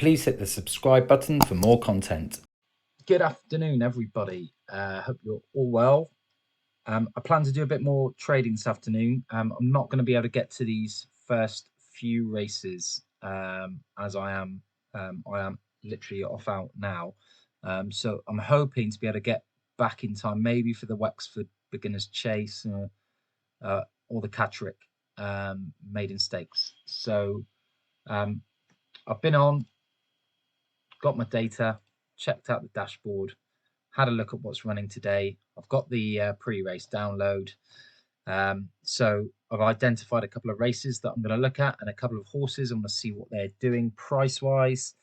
please hit the subscribe button for more content. Good afternoon, everybody. Hope you're all well. I plan to do a bit more trading this afternoon. I'm not going to be able to get to these first few races as I am literally off out now. So I'm hoping to be able to get back in time, maybe for the Wexford Beginners Chase or the Catterick Maiden Stakes. So I've been on, got my data, checked out the dashboard, had a look at what's running today. I've got the pre-race download. So I've identified a couple of races that I'm going to look at and a couple of horses. I'm going to see what they're doing price-wise.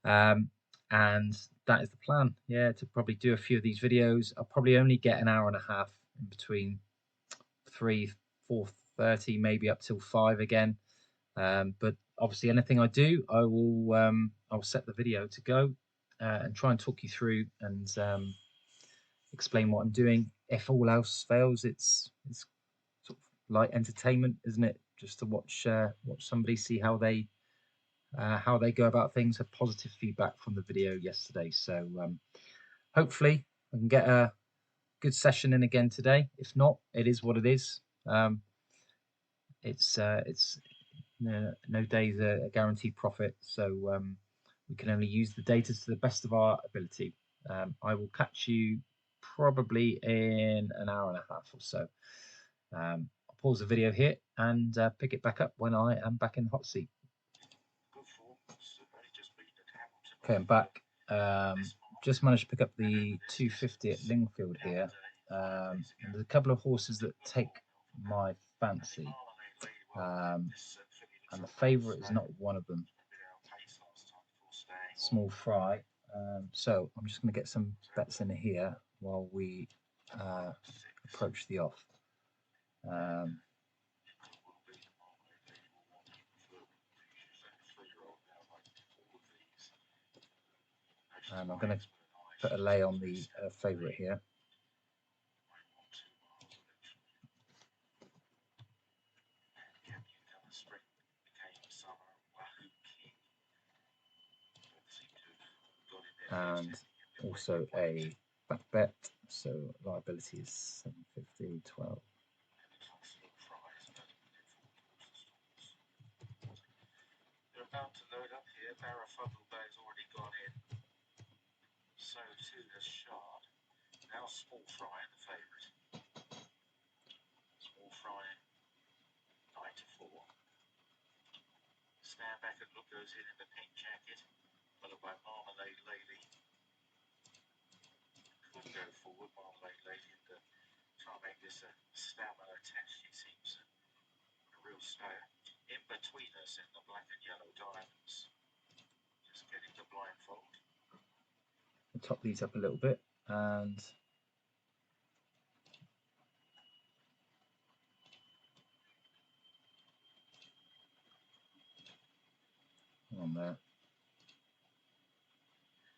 And that is the plan. Yeah, to probably do a few of these videos. I'll probably only get an hour and a half in between 4:30, maybe up till 5 again. But obviously anything I do, I'll set the video to go and try and talk you through and explain what I'm doing. If all else fails, it's sort of light entertainment, isn't it? Just to watch somebody see how they go about things. Had positive feedback from the video yesterday, so hopefully I can get a good session in again today. If not, it is what it is. It's no day's a guaranteed profit, so we can only use the data to the best of our ability. I will catch you probably in an hour and a half or so. I'll pause the video here and pick it back up when I am back in the hot seat. Okay, I'm back. Just managed to pick up the 250 at Lingfield here. And there's a couple of horses that take my fancy. And the favourite is not one of them. Small Fry. So I'm just going to get some bets in here while we approach the off. And I'm going to put a lay on the favourite here. And also a back bet, so liability is 750, 12. They're about to load up here. Barrafundle Bay's already gone in. So too has Shard. Now Small Fry, the favourite. Small Fry, 9-4. Stand back and look goes in the pink jacket, followed by Marmalade Lady. Could go forward, Marmalade Lady, and try and make this a stamina test. She seems a real stayer. In between us in the black and yellow diamonds. Just getting the blindfold. I'll top these up a little bit and on there.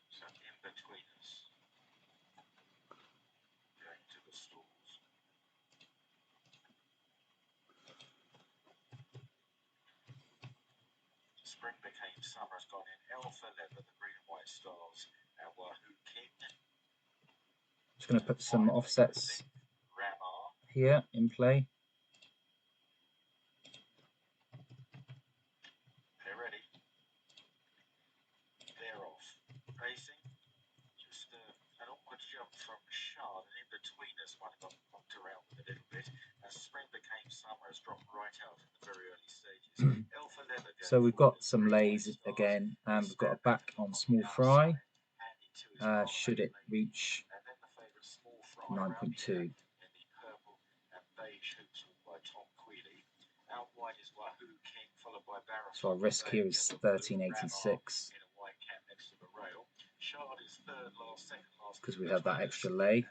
So in between us. Going to the stalls. Spring became summer has gone in. Alpha Leather, the green and white stars, and Wahoo King. Just going to put some offsets here in play. They're ready. They're off. Racing. Just an awkward jump from Shard, and in between us might have got knocked around with a little bit. As spring became summer has dropped right out in the very early stages. Alpha Leather. So we've got some lays again, and we've got a back on Small Fry. Should it reach 9.2? So our risk here is 1386 because we have that extra lay.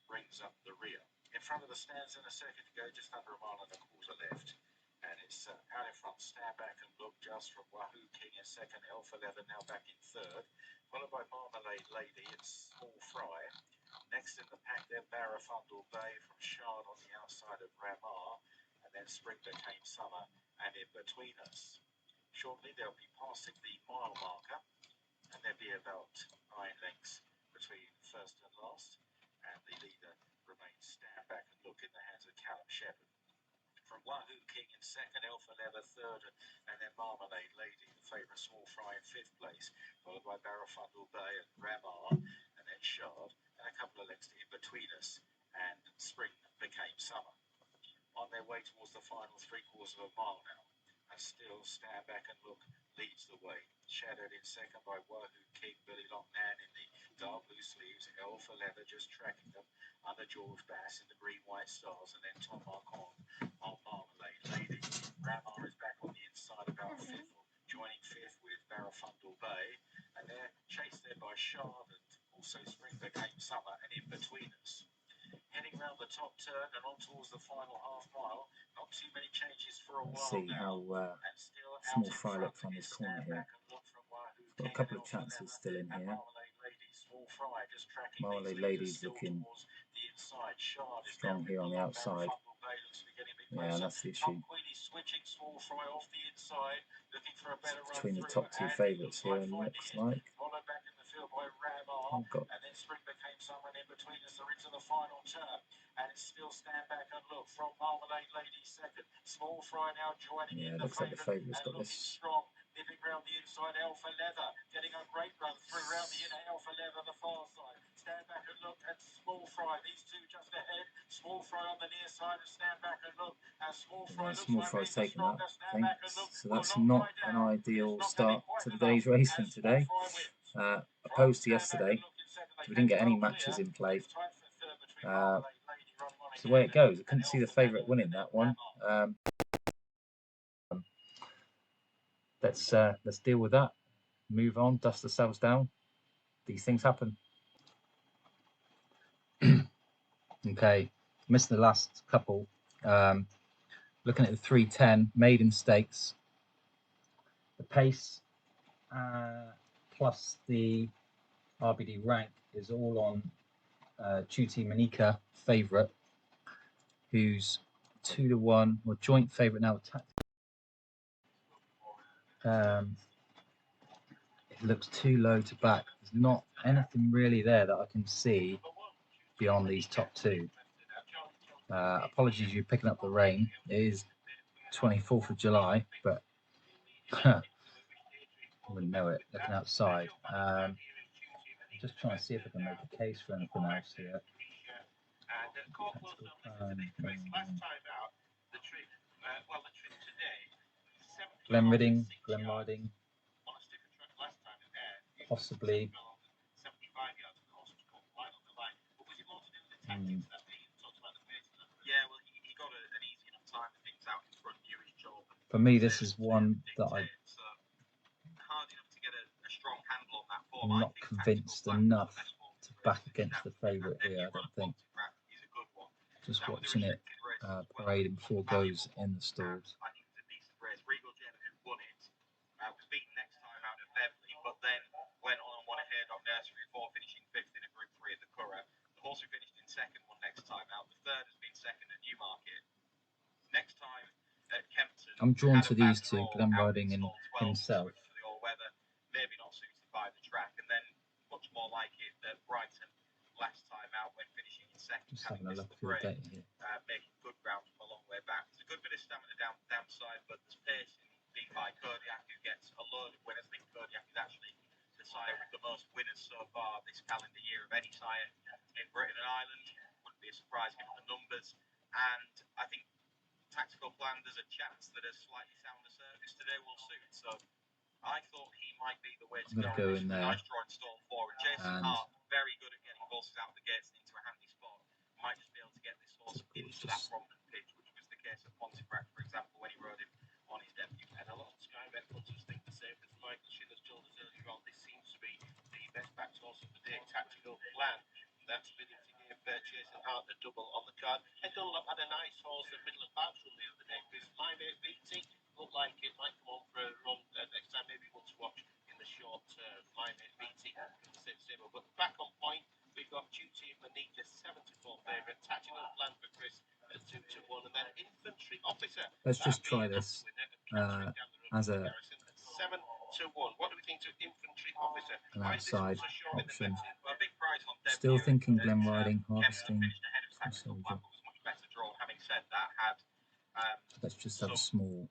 Brings up the rear. In front of the stands in a second to go, just under a mile and a quarter left. And it's out in front, stand back and look just from Wahoo King in second, Alpha Leather now back in third, followed by Marmalade Lady and Small Fry. Next in the pack then Barrafundle Bay from Shard on the outside of Ramar, and then Spring Became Summer, and in between us, Shortly they'll be passing the mile marker, and there'll be about 9 lengths between first and last, and the leader remains stand back and look in the hands of Callum Shepherd. From Wahoo King in second, Alpha Leather third, and then Marmalade Lady, the favourite Small Fry in fifth place, followed by Barrafundle Bay and Ramar, and then Shard, and a couple of lengths in between us, and Spring Became Summer. On their way towards the final 3/4 of a mile now, and still Stand Back and Look leads the way, shadowed in second by Wahoo King, Billy Lockman in the dark blue sleeves, Alpha Leather just tracking them under George Bass in the green-white stars, and then Tom Marcon on Marmalade Lady. Ramar is back on the inside about fifth, joining fifth with Barrafundle Bay, and they're chased there by Shard and also Spring Became Summer, and in between us. Heading round the top turn and on towards the final half mile, not too many changes for a while See now. how And still Small out in Fry front look from is this corner Stand here. Back and Look from Wahoo Got a King couple and of Alpha chances Leather still in and here. Marmalade Lady. Small Fry just tracking Marmalade these leaders Lady's still looking towards the inside. Shard is strong now here on the outside. Barrafundle Bay looks to be getting a bit Yeah, closer. and that's the Tom issue Queenie switching Small Fry off the inside, looking for a better run between the through, top two and it favourites looks here, like and finding looks it. like Followed back in the field by Ramar, we've got and then Spring Became Summer, and in between us they're into the final turn, and it's still Stand Back and Look from Marmalade Lady second. Small Fry now joining in the looks like the favourite favourite's and got looking this. strong, nipping round the inside. Alpha Leather getting a great run through round the inner. Alpha Leather the far side. Stand Back and Look and Small Fry, these two just ahead. Small Fry on the near side of Stand Back and Look, and Small Fry looks Small like Fry's he's the taken up, strongest. I Stand think. Back and Look So will that's not not die an down, but ideal it's not start going quite to enough, today's and racing Small today, Fry wins. opposed to yesterday. So we didn't get any matches in play. It's the way it goes. I couldn't see the favourite winning that one. Let's deal with that. Move on. Dust ourselves down. These things happen. Okay, missed the last couple. Looking at the 310 maiden stakes, the pace plus the RBD rank is all on Tutti Manika favourite, who's 2-1 or joint favourite now. It looks too low to back. There's not anything really there that I can see beyond these top two. Apologies, you're picking up the rain. It is 24th of July, but I wouldn't know it looking outside. Just trying to see if I can make a case for anything else here. Glenridding, Glenriding, possibly. For me, this is one that I'm not convinced enough to back against the favourite here, I don't think. Just watching it parade before it goes in the stalls. Was beaten next time out of Beverley, but then went on and won ahead of Nursery before finishing fifth in a Group 3 at the Curragh. The horse who finished in second won next time out. The third has been second at Newmarket. Next time at Kempton. I'm drawn to these two, Glenriding and himself. The all-weather, maybe not suited by the track, and then much more like it at Brighton last time out when finishing in second. Just having a look at the data here. Making good ground from a long way back. There's a good bit of stamina downside, but there's pace in by Kodiak, who gets a load of winners. I think Kodiak is actually the sire with the most winners so far this calendar year of any sire in Britain and Ireland. Wouldn't be a surprise given the numbers. And I think Tactical Plan, there's a chance that a slightly sounder surface today will suit. So I thought he might be the way to go in there. Nice draw and stall forward. Jason Hart, very good at getting horses out of the gates and into a handy spot. Might just be able to get this horse into that prominent pitch, which was the case at Pontefract, for example, when he rode him on his debut. And a lot of Sky Bet punters think the same as Michael Schiller's told us earlier on. This seems to be the best backed horse of the day. Tactical Plan. That's been to give Jason Hart a double on the card. Ed Dunlop had a nice horse at middle of Park from the other day. This My Mate BT looked like it might come on for a run next time. Maybe one to watch in the short term. My Mate BT same. But back on point, we've got Tutti Manika, 74 favourite. Tactical Plan for Chris at 2-1, and then Infantry Officer. Let's just try this as a an outside option. Still thinking Glen Riding, harvesting. Let's just have a small.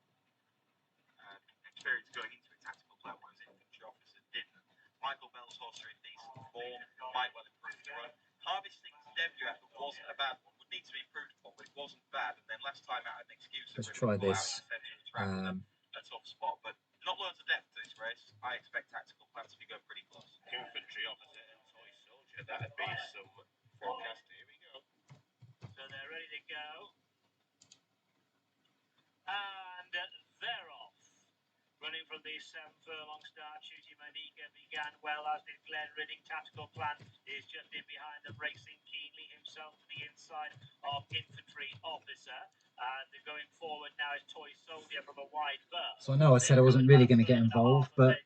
Experience going into a tactical plan, whereas infantry officers didn't. Michael Bell's horse are in decent form, might well improve the run. Harvesting's debut effort wasn't a bad one. Would need to be improved upon, but it wasn't bad. And then last time out, an excuse. Let's try this. A tough spot, but not loads of depth to this race. I expect tactical plans to be going pretty close. Infantry opposite and toy soldier. That'd be some forecast. Here we go. So they're ready to go. And they're off. Running from the 7 furlong start, Shooty Manika began well, as did Glen Ridding. Tactical plan is just in behind them, racing keenly himself to the inside of infantry officer. And going forward now is Toy Soldier from a wide berth. So I know I said I wasn't really going to get involved, but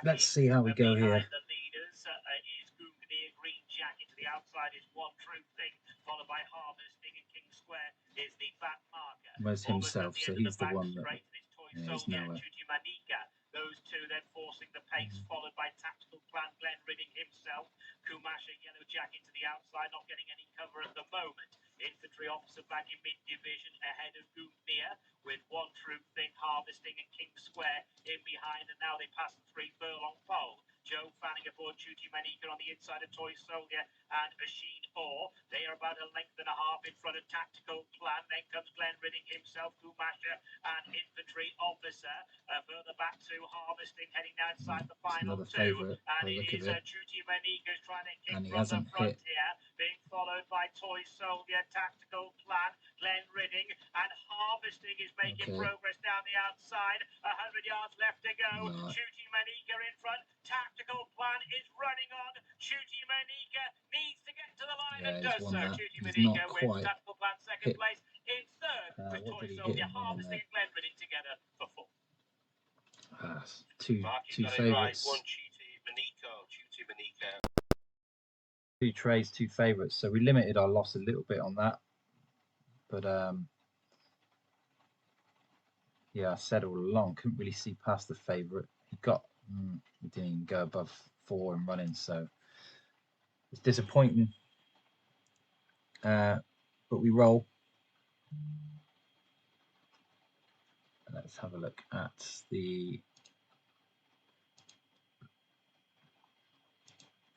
let's see how we go here. The leaders is Goognia, Green Jacket to the outside is One True Thing, followed by Harvesting, and King Square is the back marker. Where's himself? So he's the one that. There's nowhere. Those two then forcing the pace, followed by Tactical Plan, Glen Ridding himself. Kumasha, Yellow Jacket to the outside, not getting any cover at the moment. Infantry officer back in mid-division ahead of Goomnia, with One True Thing, Harvesting, and King Square in behind, and now they pass the 3 furlong pole. Joe Fanning aboard Shooty Manika on the inside of Toy Soldier and Machine Orr. They are about a length and a half in front of Tactical Plan. Then comes Glen Ridding himself, Kumasha, and Infantry Officer. Further back to Harvesting, heading down inside the final 2. And it is Shooty Manika's trying to kick from the front here, being followed by Toy Soldier, Tactical Plan, Glen Ridding, and Harvesting is making progress down the outside. 100 yards left to go. Shooty Manika in front. Tactical Plan is running on. Shooty Manika needs to get to the line and does so. Shooty Manika wins. Tactical Plan second place. In third with Toy Soldier, Harvesting, and Glen Ridding together for 4. Two favourites. Two trays, 2 favourites. So we limited our loss a little bit on that. But yeah, I said all along, couldn't really see past the favourite. He didn't even go above 4 and running, so it's disappointing. But we roll. Let's have a look at the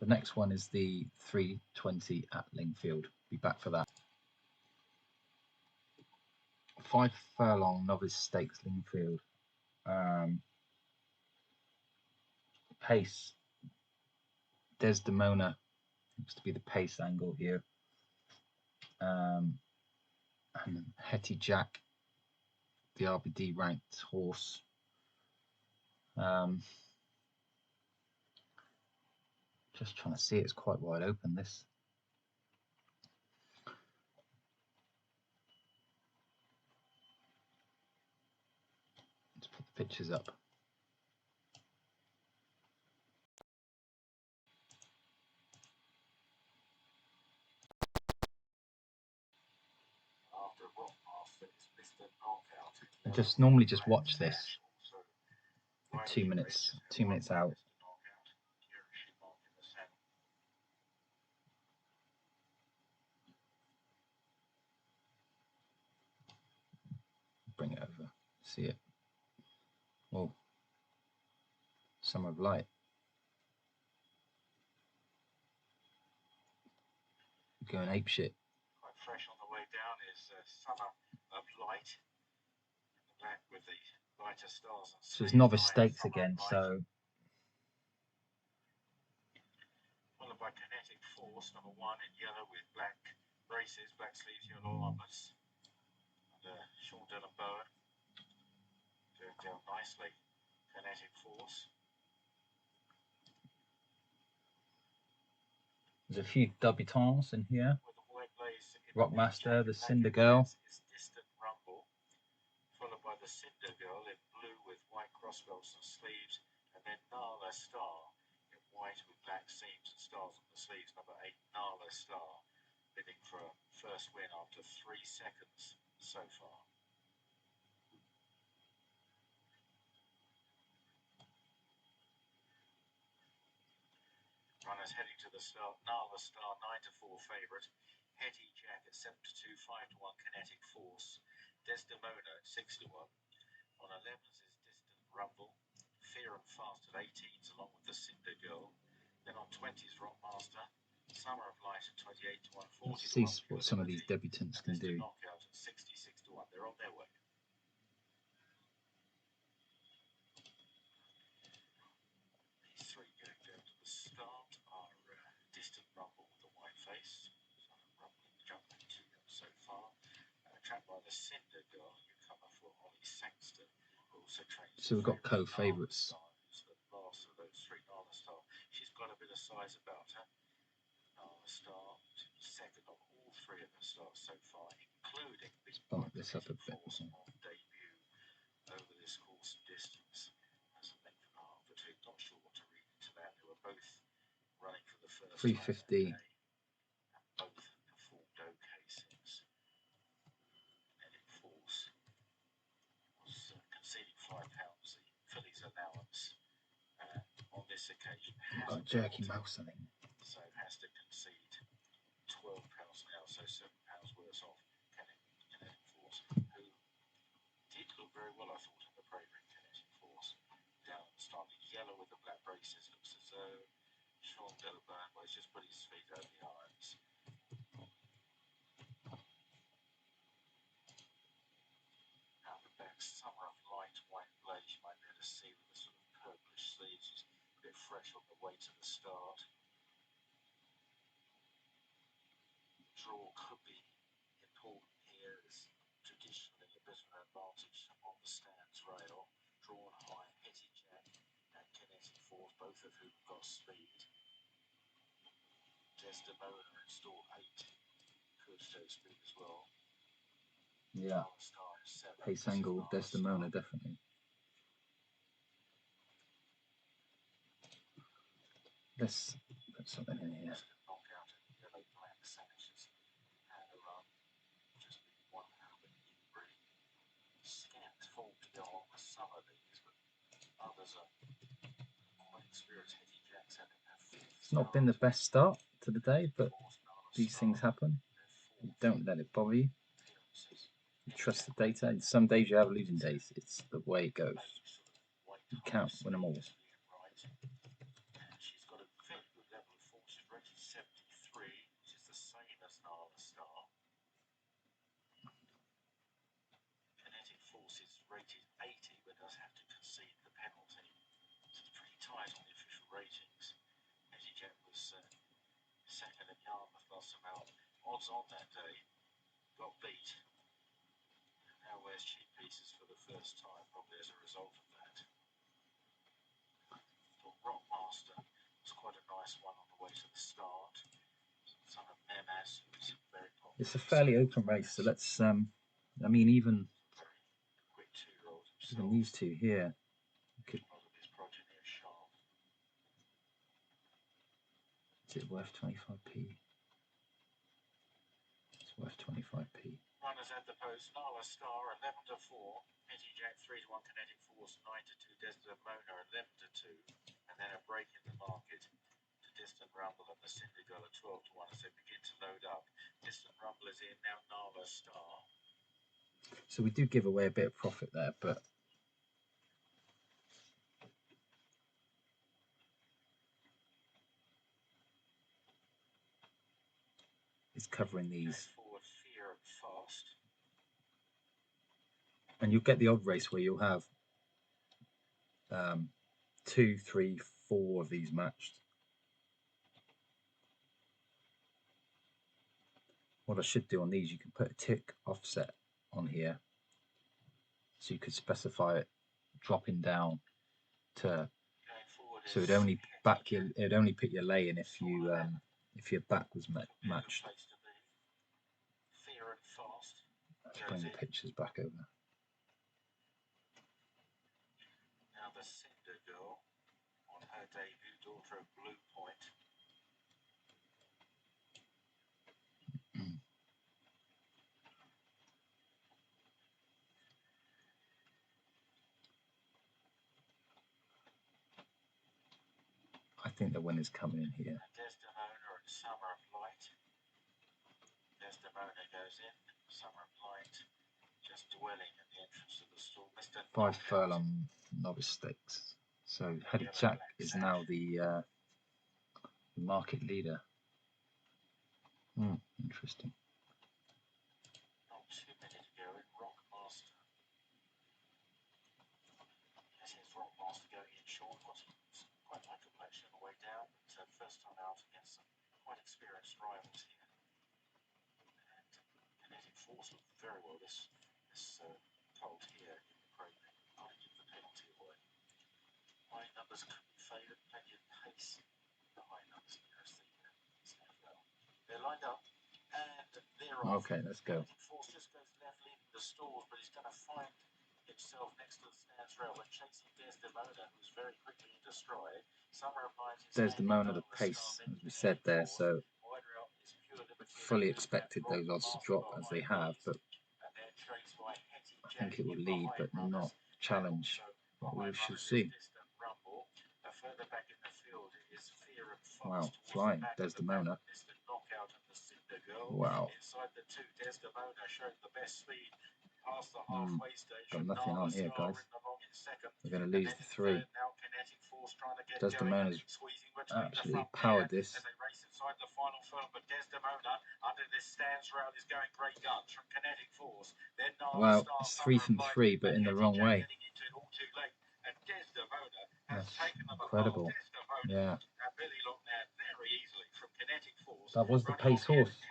next one is the 320 at Lingfield. Be back for that. 5 furlong novice stakes Lingfield. Pace. Desdemona looks to be the pace angle here. And Hetty Jack, the RBD ranked horse. Just trying to see, it's quite wide open, this. Let's put the pictures up. I just normally just watch this 2 minutes out. Bring it over, see it. Oh, Summer of Light. Going apeshit. Quite fresh on the way down is Summer of Light. Back with the lighter stars. So it's novice stakes again, so. Followed by Kinetic Force, number 1 in yellow with black braces, black sleeves, yellow armors. And Sean Dillon Bowen doing down nicely. Kinetic Force. There's a few debutants in here. Rockmaster, the Cinder Girl. Distant Rumble, followed by the Cinder Girl in blue with white crossbelts and sleeves, and then Nala Star in white with black seams and stars on the sleeves. Number 8, Nala Star, bidding for a first win after 3 seconds so far. Sunrise heading to the start. Nala Star 9-4 favourite. Hetty Jack at 7-2, 5-1 Kinetic Force. Desdemona at 6-1. On 11s is Distant Rumble. Fear and Fast at 18s along with the Cinder Girl. Then on 20s Rockmaster. Summer of Light at 28-1, 40-1. Let's see what some of these debutants can do. Knockout at 66-1. They're on their way. These three going down to the start are Distant Rumble with the white face. Rumbling jumping to them so far. Trapped by the Cinder Girl, newcomer for Ollie Sangster, who also trains. So we've got co-favourites. The last of those three, Nala Star. She's got a bit of size about her. Nala Star, second of all three of the stars so far, including Let's bump this up a bit. on debut over this course and distance. As a length and a half or two, not sure what to read into that. They were both running for the first 350. time and both performed okay since. Force was conceding £5 the fillies allowance on this occasion. Got a jerky mouse, I think. So has to concede £12 now, so £7 worse off. Kinetic Force, who did look very well, I thought, in the Bravery. Kinetic Force down starting yellow with the black braces. Looks as though Sean Delaburn was just put his feet over the irons. Summer of Light, white blaze, you might be able to see with the sort of purplish sleeves. She's a bit fresh on the way to the start. Draw could be important here, as traditionally a bit of an advantage on the stands rail. Drawn high, Hetty Jack and Kinetic Force, both of whom got speed. Desdemona in stall 8 could show speed as well. Yeah. Pace angle, Desdemona, definitely. Let's put something in here. It's not been the best start to the day, but these things happen. Don't let it bother you. You trust the data. And some days you have losing days. It's the way it goes. You can't win them all. She's got a very good level of force. She's rated 73, which is the same as Nala Star. Kinetic Force is rated 80, but does have to concede the penalty. So it's pretty tight on the official ratings. Hetty Jack was second at Yarmouth last time out. Odds on that day. Got beat. Now wears cheap pieces for the first time, probably as a result of that. But Rockmaster was quite a nice one on the way to the start. Son of Nace, who's very popular. It's a fairly open race, so let's. I mean, even Quick 2-year-old even these two here could. A lot of his progeny are sharp. Is it worth 25p? It's worth 25p. Runners at the post, Nala Star 11-4, Hetty Jack 3-1, Kinetic Force 9-2, Desdemona 11-2, and then a break in the market to Distant Rumble and the Cinder Girl at 12-1 as they begin to load up. Distant Rumble is in, now Nala Star. So we do give away a bit of profit there, but it's covering these. Forward, Fear and Fast. And you'll get the odd race where you'll have 2, 3, 4 of these matched. What I should do on these, you can put a tick offset on here, so you could specify it dropping down to, so it'd only back your, it'd only pick your lay in if you if your back was matched. Fear and Fast. Let's bring the pictures back over. Now the Cinder Girl on her debut, daughter of Blue Point. I think the winner's coming in here. Desdemona and Summer of Light. Desdemona goes in. Summer of Light just dwelling at the entrance of the stall. Mr. 5 furlong novice stakes. So Headed Jack is now the market leader. Interesting. Not 2 minutes ago in Rockmaster. Yes, it's Rockmaster going in short. Was quite like a collection on the way down, but first time out against some quite experienced rivals here. And Kinetic Force looked very well this colt here in the program. Not to give the penalty away. High numbers could be favoured, plenty of pace. The high numbers against the CFL. They're lined up, and they're off. Okay, let's go. Force just goes left, leaving the stalls, but he's going to find himself next to the stands rail when chasing Desdemona, who's very quickly into stride. Summer of Light is Desdemona, the pace, as we said there, so fully expected those odds to drop as they have, but I think it will lead, but not challenge. What we shall see. Wow, flying Desdemona. Wow. Got nothing on here, guys. We're going to lose the 3. Desdemona's absolutely powered this. Wow, it's 3 from 3, but in the wrong way. That's incredible. Yeah. That was the pace horse,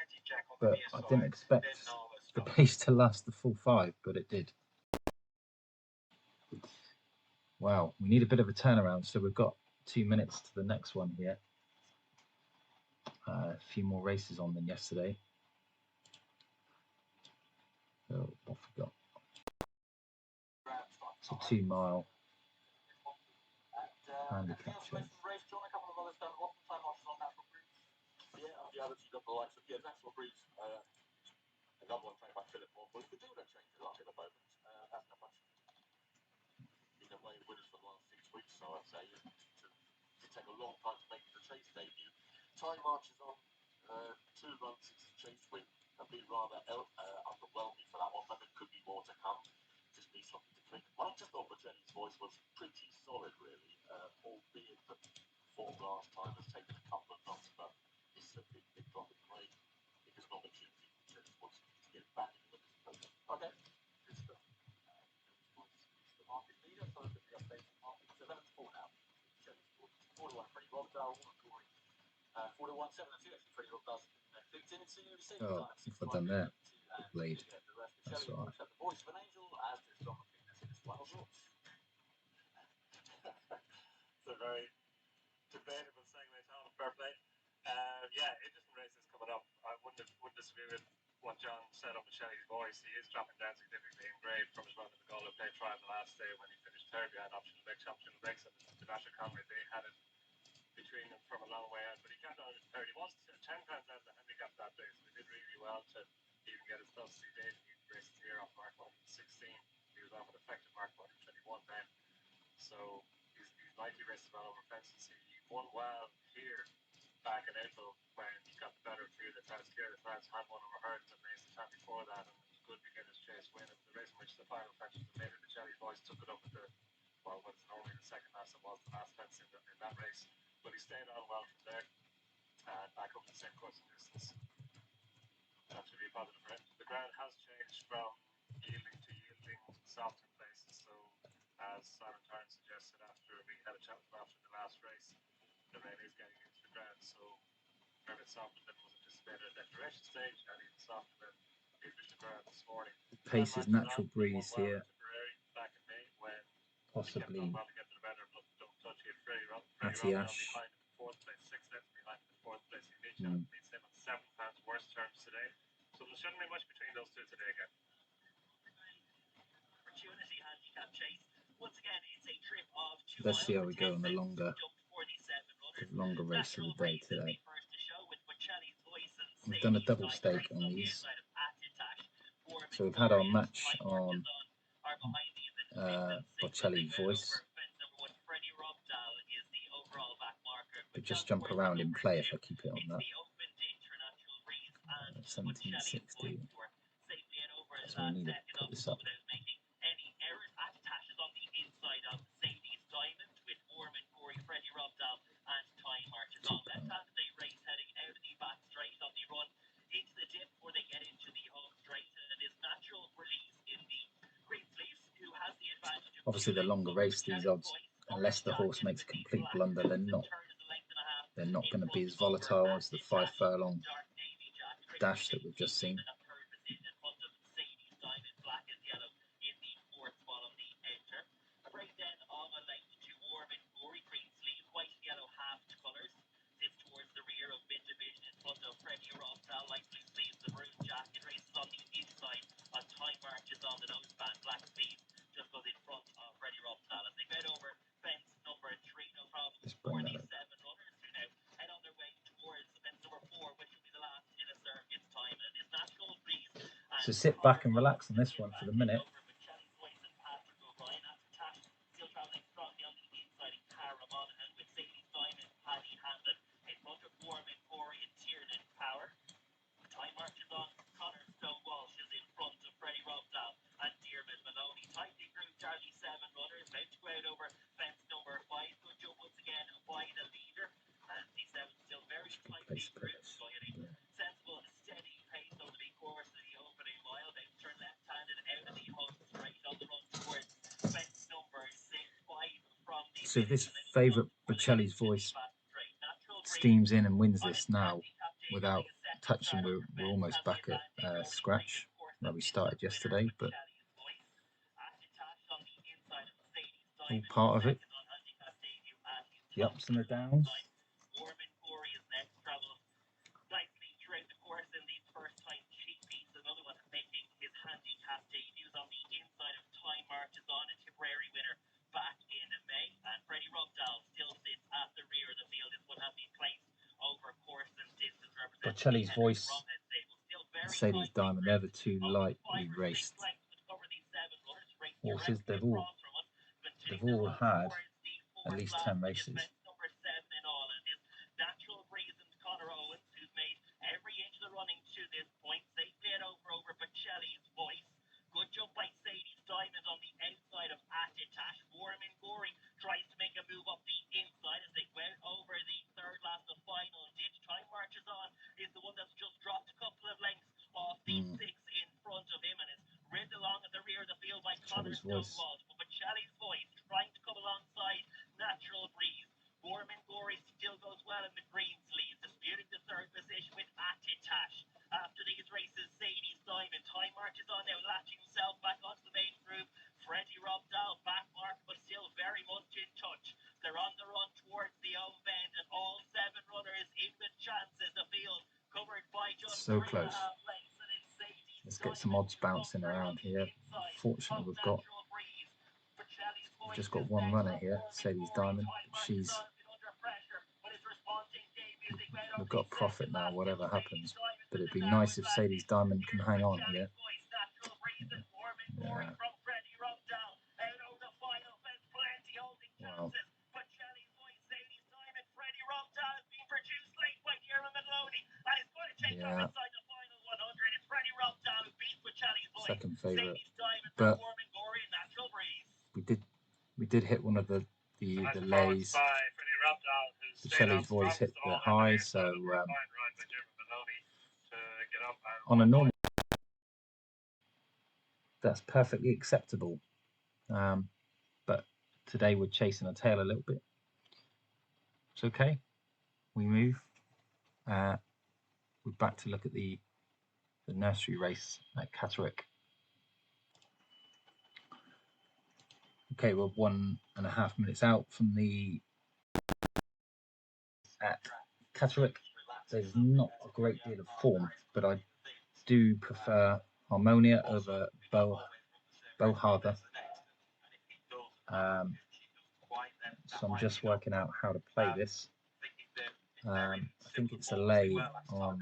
but I didn't expect the pace to last the full 5, but it did. Wow, we need a bit of a turnaround, so we've got 2 minutes to the next one here. A few more races on than yesterday. So off we go. It's a 2 mile handicap chase. Another one trained by Philip Morphle. The Duno trains a lot at the moment. Hasn't had much been away winners for the last 6 weeks, so I'd say it take a long time to make the chase debut. Time marches on 2 runs since the chase win. Have been rather underwhelming for that one, but there could be more to come. Just needs something to click. I just thought Bocelli's voice was pretty solid, really, albeit that form last time has taken a couple of knocks, but it's a big drop in grade. Because an opportunity wants to get back into the program. Okay, good stuff. The market leader, so look at the updated market. 11-4 now. 41 Freddie Robdale, 41 7-2 actually Freddie Robdale clicked in into the same time. I've done there. Blade. That's right. The voice of an angel, as does John McPhee. This one also. It's a very debatable segment on fair play. Yeah, interesting races coming up. I wouldn't disagree with what John said on Bocelli's voice. He is dropping down significantly in grade from his run in the Galway Play trial the last day when he finished third behind Optional Legs, and the Dasher Conway. They had it between them from a long way out, but he kept on at third. He was 10 pounds out of the handicap that day, so he did really well to even get his close to the date. He raced here off mark 116. He was off an effective mark 121 then, so he's likely raced well over fences. He won well here back in April when he got the better of few of the crowds here. The crowds had one over Hearns and Nace the time before that, and it was a good beginner's chase win. It was the race in which the final fences were made. The Bocelli's voice took it up at the, well, what's normally the second last, it was the last fence in that race, but he stayed on well from there and back up to the same course and distance. That should be a positive for him. The ground has changed from yielding to softer places, so as Simon Tarrant suggested after we had a chat with him after the last race, the rain is getting into the ground, so a bit softer than was anticipated at declaration stage, and even softer than the official ground this morning. Pace is natural breeze here. Possibly Atiash. So there shouldn't be much between those two today again. Opportunity handicap chase. Once again, it's a trip of 2 Let's see how we go on the longer race of the day today. We've done a double stake on these. So we've had our match on Bocelli's voice. The just jump around in play if I keep it on that. 1760. So we need to put this up. Obviously, the longer race, these odds, unless the horse makes a complete blunder, they're not going to be as volatile as the 5 furlong dash that we've just seen. Let's bring that up. So sit back and relax on this one for the minute. So if this favourite Bocelli's Voice steams in and wins this now without touching, we're almost back at scratch where we started yesterday, but all part of it. The ups and the downs. Bocelli's Voice, Mercedes Diamond, they're the two lightly raced horses. They've all had at least 10 races. Bocelli's Voice. Bocelli's Voice trying to come alongside Natural Breeze. Gorman Gorey still goes well in the Greens lead, disputing the third position with Attitash. After these races, Sadie's Diamond. Time marches on now, latching himself back onto the main group. Freddie Robdal back mark, but still very much in touch. They're on the run towards the home bend, and all 7 runners in with chances. The field covered by just so close. Let's get some odds bouncing around here. Fortunately, we've just got one runner here, Sadie's Diamond. We've got profit now, whatever happens. But it'd be nice if Sadie's Diamond can hang on here. Yeah. Wow. Yeah. Second favourite, but we did hit one of the lays. Bocelli's Voice hit the high, so on a normal that's perfectly acceptable. But today we're chasing a tail a little bit. It's okay. We move. We're back to look at the nursery race at Catterick. Okay, we're 1.5 minutes out from the at Catterick. There's not a great deal of form, but I do prefer Harmonia over Boharder. So I'm just working out how to play this. I think it's a lay on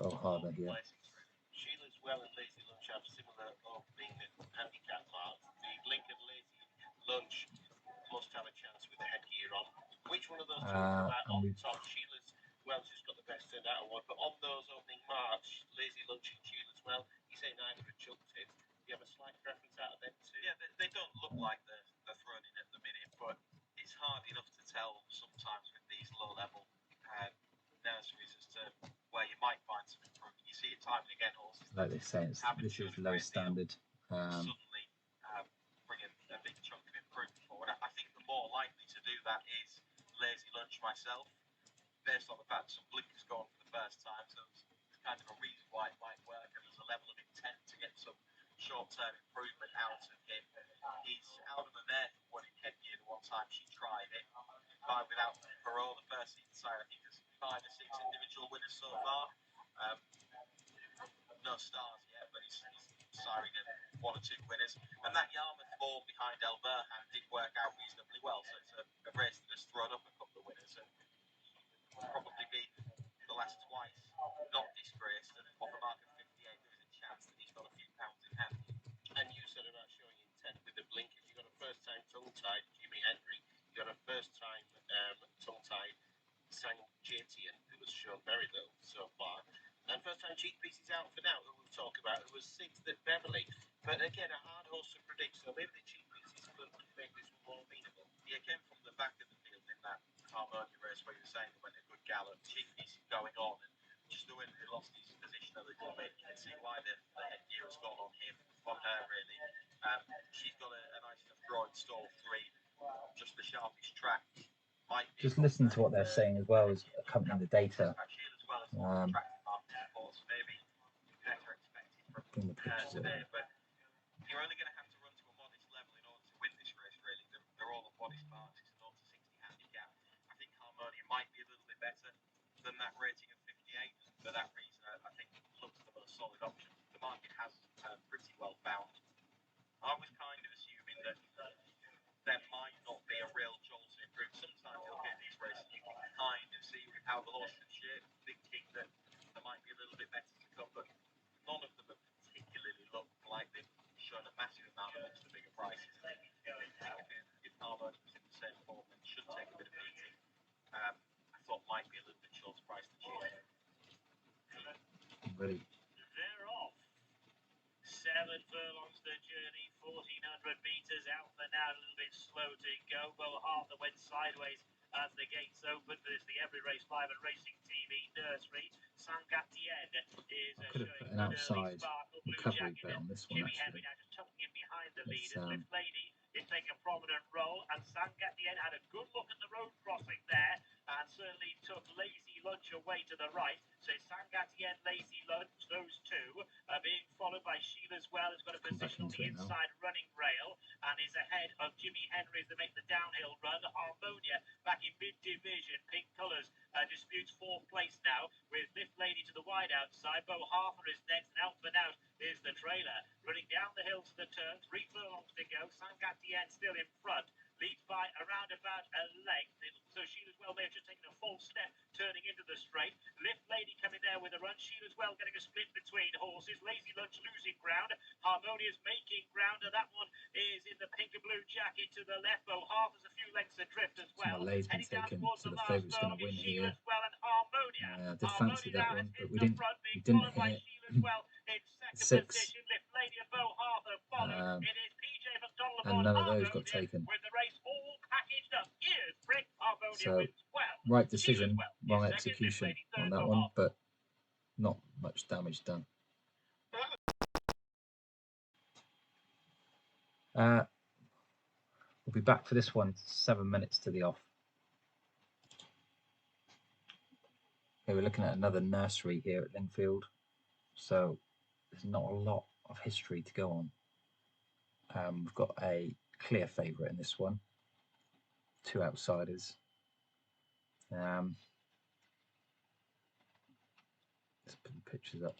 Boharder here. must have a chance with the headgear on. Which one of those two come out on top? Sheila's Welsh has got the best turned out award, but on those opening marks, Lazy Lunch and Sheila's Well, you say neither have chucked it. Do you have a slight preference out of them too? Yeah, they don't look like they're thrown in at the minute, but it's hard enough to tell sometimes with these low-level nurseries as to where you might find some improvement. You see it time and again, horses. Like they say, this is low standard. Suddenly bring a big chunk of improvement forward. I think the more likely to do that is Lazy Lunch myself, based on the fact some blinkers go on for the first time, so it's kind of a reason why it might work, and there's a level of intent to get some short-term improvement out of him. He's out of the mare for winning headgear the one time she tried it. Without parole, the first season side, I think there's 5 or 6 individual winners so far. No stars yet, but he's siring at 1 or 2 winners. And that Yarmouth form behind El Burhan did work out reasonably well, so it's a race that has thrown up a couple of winners and probably been the last twice not disgraced. And off a mark of 58, there is a chance that he's got a few pounds in hand. And you said about showing intent with the blinkers. You got a first-time tongue-tied Jimmy Henry. You got a first-time tongue-tied Sanjetian, who has shown very little so far. And first-time cheek pieces out for now, who we'll talk about, who was 6th at Beverley. But again, a hard horse to predict, so maybe the cheek pieces could make this one more amenable. He came from the back of the field in that Harmonia race where you were saying he went a good gallop. Cheek pieces going on, and just the way that he lost his position a little bit, you can see why the headgear has gone on him, on her really. She's got a nice enough draw in stall 3, just the sharpest track. Just listen to what they're saying as well as accompanying the data. Bring the pictures today, but you're only going to have to run to a modest level in order to win this race, really. They're all at modest marks. It's a 0 to 60 handicap. I think Harmonia might be a little bit better than that rating of 58. For that reason, I think it looks the most solid option. The market has pretty well bound. I was kind of assuming that there might not be a real jolt to improve. Sometimes you'll get these races, you can kind of see how the horse should shape, thinking that there might be a little bit better to come, but none of them have particularly looked like they've shown a massive amount of the bigger prices. If Harvard was in the same form, then should take a bit of beating. I thought might be a little bit shorter price than she is. Ready. They're off. 7 furlongs the journey, 1400 metres out for now, a little bit slow to go. Bohartha went sideways as the gates opened. This is the Every Race 5 and Racing TV nursery. Sangatien is I could have put showing an outside recovery bet on this one Jimmy actually. Henry now just tucking in behind the leaders. Lift Lady is taking a prominent role, and Sangatien had a good look at the road crossing there and certainly took Lazy Lunch away to the right. So Sangatien, Lazy Lunch, those two are being followed by Sheila's Well, who's got a position on the inside running rail and is ahead of Jimmy Henry as they make the downhill run. Harmonia back in mid-division, pink colours, disputes 4th place now with Lift Lady to the wide outside. Bohartha is next, and out for now is the trailer running down the hill to the turn. 3 furlongs to go. Sangatien still in front, leads by around about a length. So Sheila's Well may have just taken a false step turning into the straight. Lift Lady coming there with a run. Sheila's Well getting a split between horses. Lazy Lunch losing ground. Harmonia's making ground, and that one is in the pink and blue jacket to the left. Bohartha's a few lengths adrift as well. Lay's been taken, so the favourite's going to win here. I did fancy that one, but we didn't hit 6. And none of those got taken. So, right decision, wrong execution on that one, but not much damage done. We'll be back for this one 7 minutes to the off. Okay, we're looking at another nursery here at Lingfield, so there's not a lot of history to go on. We've got a clear favourite in this one, 2 outsiders. Let's put the pictures up.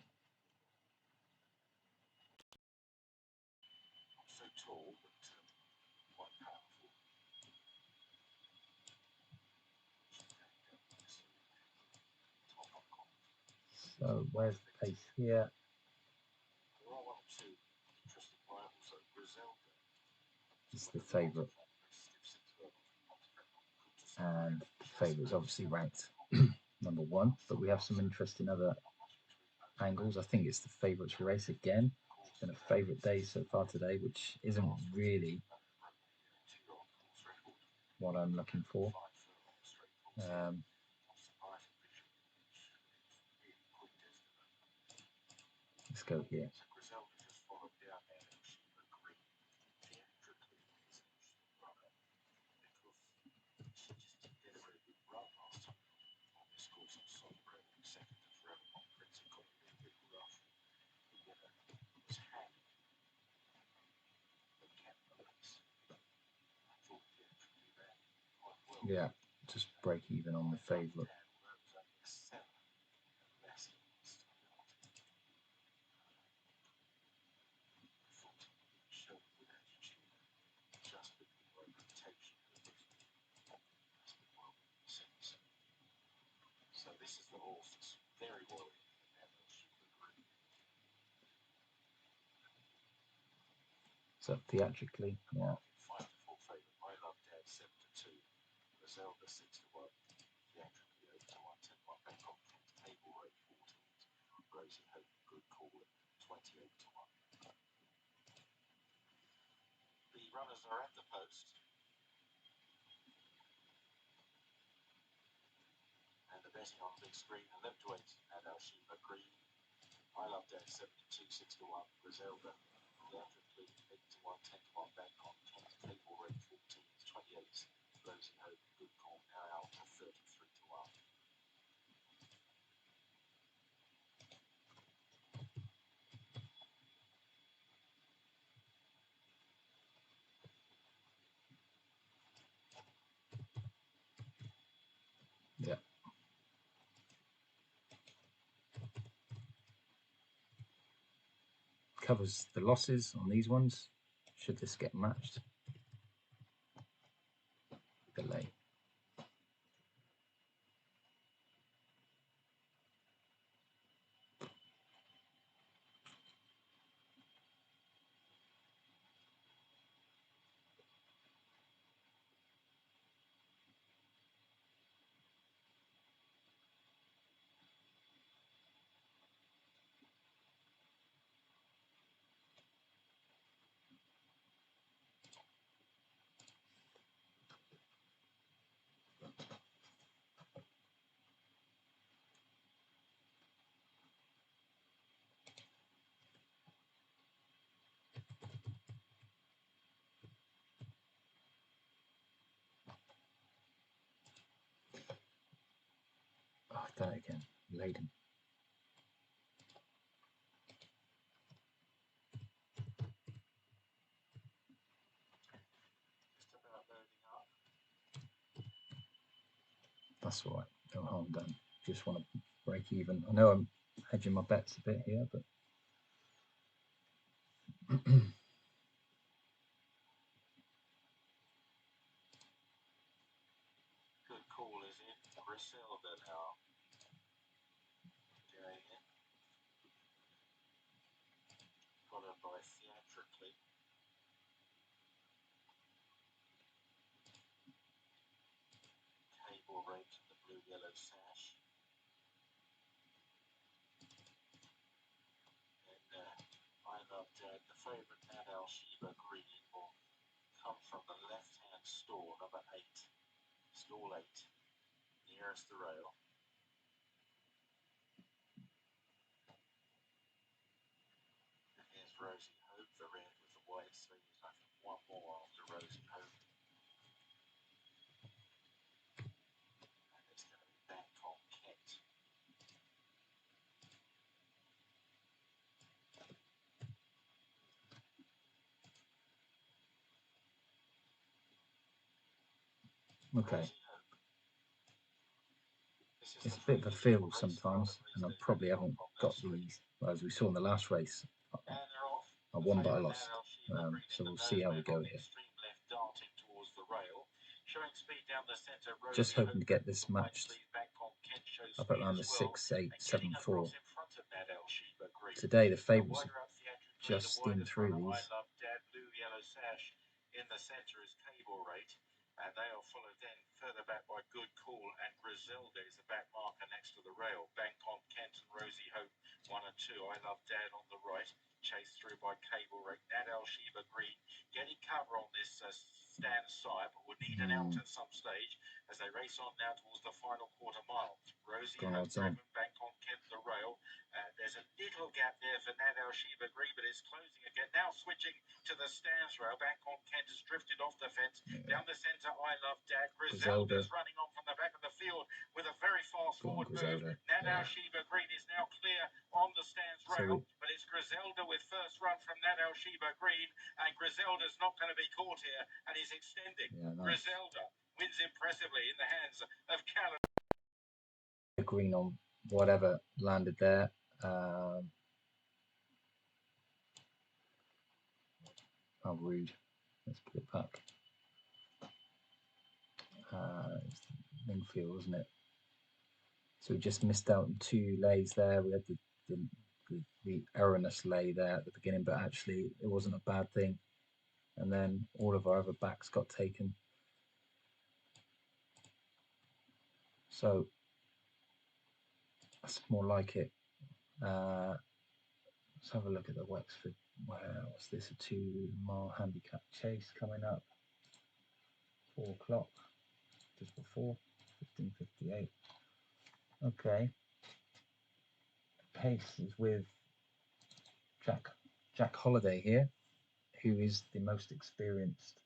So tall, but quite powerful. So where's the pace here? Trusted by also Griselda. This is the favourite. and favourite is obviously ranked number 1, but we have some interesting other angles. I think it's the favourites race again. It's been a favourite day so far today, which isn't really what I'm looking for. Let's go here. Yeah, just break even on the favourite. So this is the horse that's very well in. So theatrically, yeah. 5 to 4 favourite. I Love Dad 7 to 2. Griselda 6 to 1. Theatrically 8 to 1. 10 to 1. Bangkok 10 to table rate 14. Rosie Hope good call at 28 to 1. The runners are at the post. And the betting on the big screen 11 to 8 and Alshima Green. I Love Dad 7 to 2, 6 to 1. Griselda theatrically 8 to 1, 10 to 1. Bangkok 10 to table rate 14 to 28. Rosie Hope good call now out to 33 to 1. Yeah. Covers the losses on these ones, should this get matched. Delay. Oh, I've done it again. Laden. Just about loading up. That's all right. No harm done. Just want to break even. I know I'm hedging my bets a bit here, but Good call is in. Griselda now. Going in. Followed by theatrically. Table rate and the blue yellow sash. And I Love Dad, the favourite Nadal Shiba Green will come from the left hand stall, number 8. Stall 8. Nearest the rail. And here's Rosie Hope, the red with the white, so he's I think one more after Rosie Hope. And it's going to be Bangkok Kent. okay. Rosie Hope. This is It's the a bit of a free feel race sometimes, pass, and I race day probably haven't Bangkok got nursery. these. Well, as we saw in the last race, And they're off. I The won but I favourite lost. Nadal Shiba Green So in we'll the see how we nosebag go on the here. extreme left, darting towards the rail. Showing speed down the centre. Just Rosie hoping to Hope get this with the white matched sleeve. Bangkok Kent shows up speed around as the well. 6, 8, And 7, getting 4. across in front of Nadal Shiba Green. Today the The favourites wider up theatrically, just the steamed widest through runner, I these. Love Dad, blue yellow sash. In the centre is Cable Rate. And they are followed then further back by Good Call, and Griselda is the back marker next to the rail. Bank on Kent and Rosie Hope 1 and 2. I Love Dad on the right, chased through by Cable Rake. Nad Al Sheba Green getting cover on this stand side, but will need an out at some stage as they race on now towards the final quarter mile. Rosie Hope driven, Bank on Kent the rail. There's a little gap there for Nad Al Sheba Green, but it's closing again. Now switching to the stands rail. Bank on Kent has drifted off the fence. Down the centre, I Love Dad. Griselda's running on from the back of the field with a very fast forward move. Nad Al Sheba Green is now clear on the stands rail, but it's Griselda with first run from Nad Al Sheba Green, and Griselda's not going to be caught here, and he's extending. Griselda wins impressively in the hands of Callum. Green on whatever landed there. How rude. Let's put it back. Lingfield, wasn't it? So we just missed out on 2 lays there. We had the erroneous lay there at the beginning, but actually it wasn't a bad thing. And then all of our other backs got taken. So that's more like it. Let's have a look at the Wexford. What's this? A 2-mile handicap chase coming up. 4 o'clock, just before 15:58. Okay. Pace is with Jack Holiday here, who is the most experienced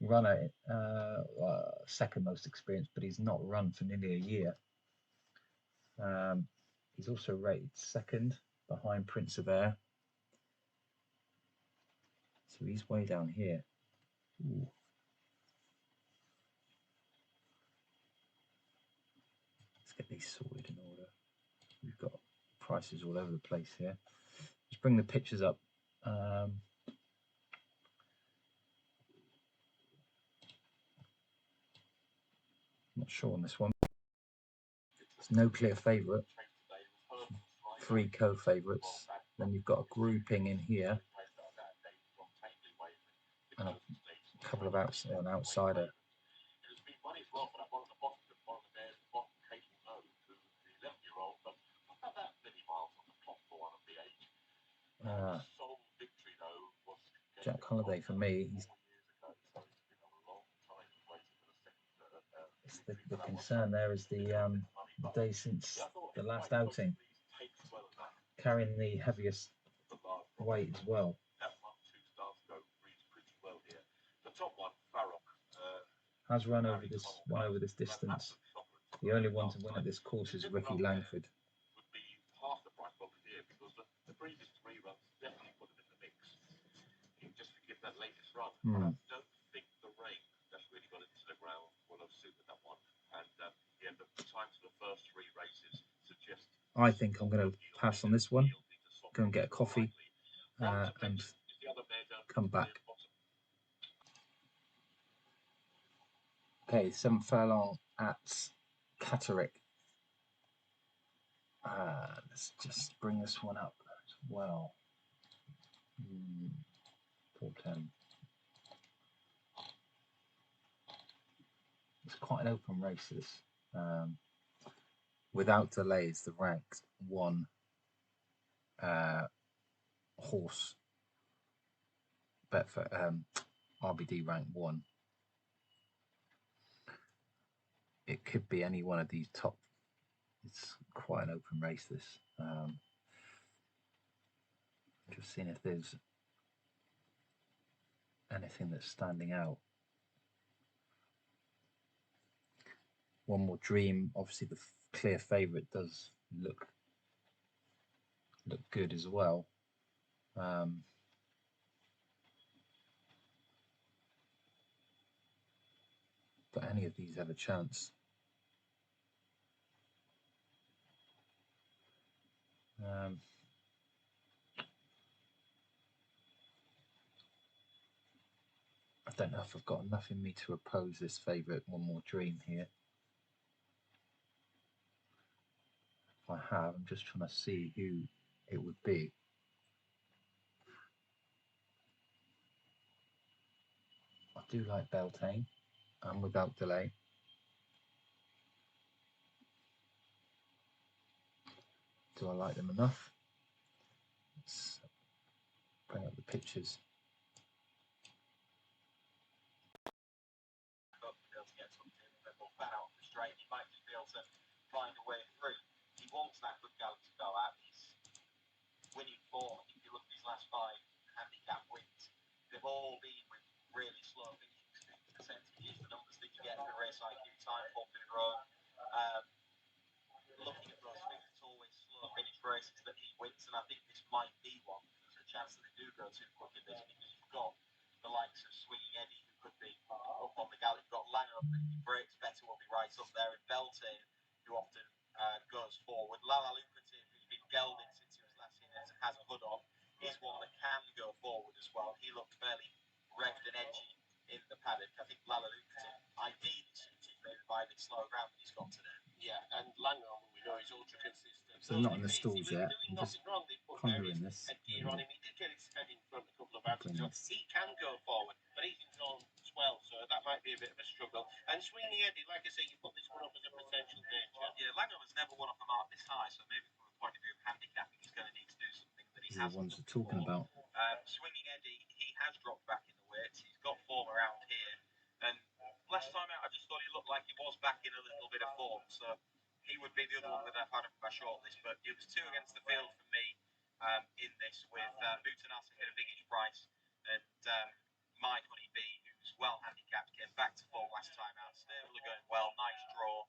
runner, second most experienced, but he's not run for nearly a year. He's also rated second behind Prince of Air. So he's way down here. Ooh. Let's get these sorted in order. We've got prices all over the place here. Let's bring the pictures up. Not sure on this one. There's no clear favourite. 3 co-favourites. Then you've got a grouping in here. And a couple of an outsider. Jack Holiday for me. The concern there is the day since the last outing, carrying the heaviest weight as well. Has run over this distance. The only one to win at this course is Ricky Langford. I don't think the rain that's really got into the ground will have suited that one. And the times of the first 3 races suggest. I think I'm going to pass on this one. Go and get a coffee and come back. Okay, 7th furlong at Catterick. Let's just bring this one up as well. 4:10. It's quite an open race, this. Without delays, the ranked 1 horse bet for RBD rank 1. It could be any one of these top. It's quite an open race, this. Just seeing if there's anything that's standing out. One More Dream, obviously the clear favourite, does look good as well. But any of these have a chance. I don't know if I've got enough in me to oppose this favourite One More Dream here. If I have, I'm just trying to see who it would be. I do like Beltane. and without delay. Do I like them enough? Let's bring up the pictures. He might just be able to find a way through. He wants that good gallop to go out. He's winning form. I think if you look at his last 5 handicap wins, they've all been with really slow finishing percentages, the numbers that you get in the race IQ time for in a row. Looking at those figures, it's always slow finish races that he wins, and I think this might be one. There's a chance that they do go too quick in this, because you've got the likes of Swinging Eddie, who could be up on the gallop. You've got Langer, but if he breaks better, will be right up there. And Beltane, who often goes forward. Lala Lucrative, who's been gelded since he was last in, has a hood on, is one that can go forward as well. He looked fairly revved and edgy in the paddock. I think Lala Lucrative, ideally suited maybe by the slow ground that he's got today. Yeah, and Langer, we know, he's ultra consistent. So they're not in the stalls yet. I'm just pondering this. Gear on him. He did get his head in front a couple of rounds. He can go forward, but he's in zone 12, so that might be a bit of a struggle. And Sweeney Eddie, like I say, you put this one up as a potential danger. Yeah, Langer has never won off a mark this high, so maybe from a point of view of handicapping, he's going to need to do something that he These are hasn't. the ones we're talking about. Swinging Eddie, he has dropped back in the weights. He's got form around here, and last time out, I just thought he looked like he was back in a little bit of form. So he would be the other one that I've had on my shortlist. But it was 2 against the field for me in this, with Mutanasa at a biggish price, and My Honeybee, who's well handicapped, came back to form last time out. Stable are going well, nice draw.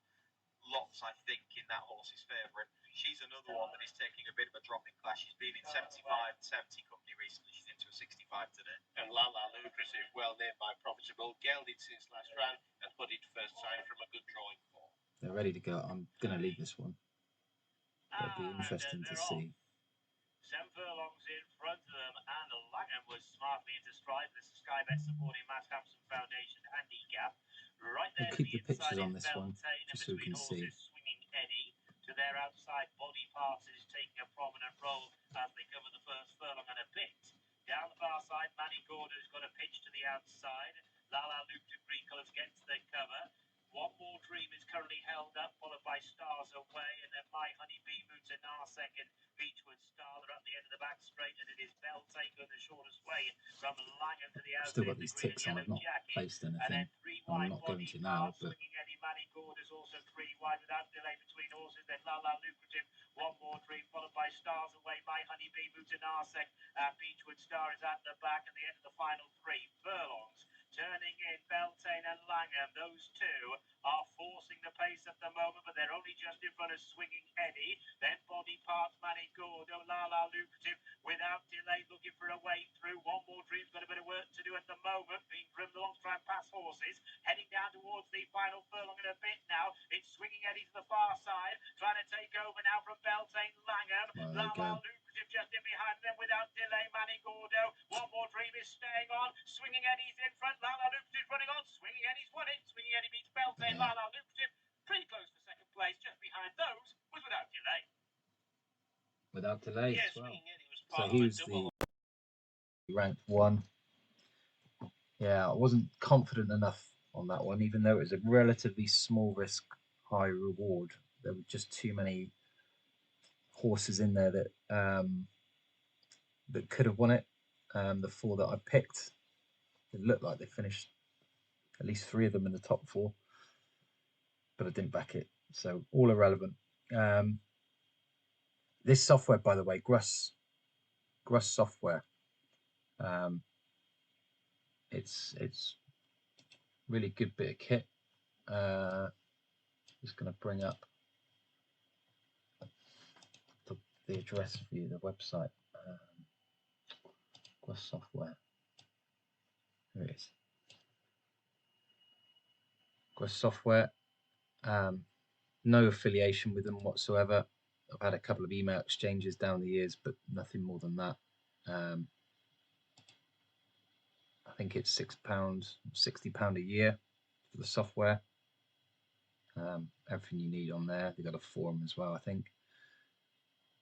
Lots, I think, in that horse's favour. And she's another one that is taking a bit of a drop in class. She's been in 75, 70 company recently. She's into a 65 today. And Lala Lucrative, well named by Profitable, gelded since last round and put it first time from a good drawing form. They're ready to go. I'm going to leave this one. It'll be interesting to see. 7 furlongs in front of them, and Langham was smartly into stride. This is Sky Bet supporting Matt Hampson Foundation handicap. Right there, we'll keep the pictures on this one, just so we can see. Swinging Eddie to their outside body parts is taking a prominent role as they cover the first furlong and a bit. Down the far side, Manny Gordo's got a pitch to the outside. Lala Luke to green colours gets the cover. One More Dream is currently held up, followed by Stars Away, and then My Honeybee moves in our second. Beechwood Star, they're at the end of the back straight, and it is Beltane going the shortest way from Langham to the outside. Still got these ticks on. I've not placed anything. I'm not going to now, but Swinging Eddie, Manny Gordo's also 3 wide without delay between horses. Then Lala Lucrative, One More Dream, followed by Stars Away. My Honeybee moves in our second. Beechwood Star is at the back, and the end of the final 3 furlongs. Turning in Beltane and Langham, those 2 are forcing the pace at the moment, but they're only just in front of Swinging Eddie. Then Body Parts, Manny Gordo, Lala Lucrative, without delay, looking for a way through. One More Dream's got a bit of work to do at the moment, being driven along to try and pass horses. Heading down towards the final furlong in a bit now. It's Swinging Eddie to the far side, trying to take over now from Beltane, Langham. Lala Lucrative just in behind them without delay, Manny Gordo. One More Dream is staying on. Swinging Eddie's in front. Lala Lucrative running on. Swinging Eddie's won it. Swinging Eddie beats Beltane. Lala Lucrative pretty close to second place. Just behind those was without delay. Without delay Yeah, as well. Swinging Eddie was So part he of was a double. the ranked 1. Yeah, I wasn't confident enough on that one, even though it was a relatively small risk, high reward. There were just too many horses in there that that could have won it. The 4 that I picked, it looked like they finished at least 3 of them in the top 4, but I didn't back it, so all irrelevant. This software, by the way, Gruss software, it's really good bit of kit. Just going to bring up the address for you, the website. Gruss software. Here it is. Gruss software. No affiliation with them whatsoever. I've had a couple of email exchanges down the years, but nothing more than that. I think it's £6, £60 a year for the software. Everything you need on there. They've got a forum as well, I think.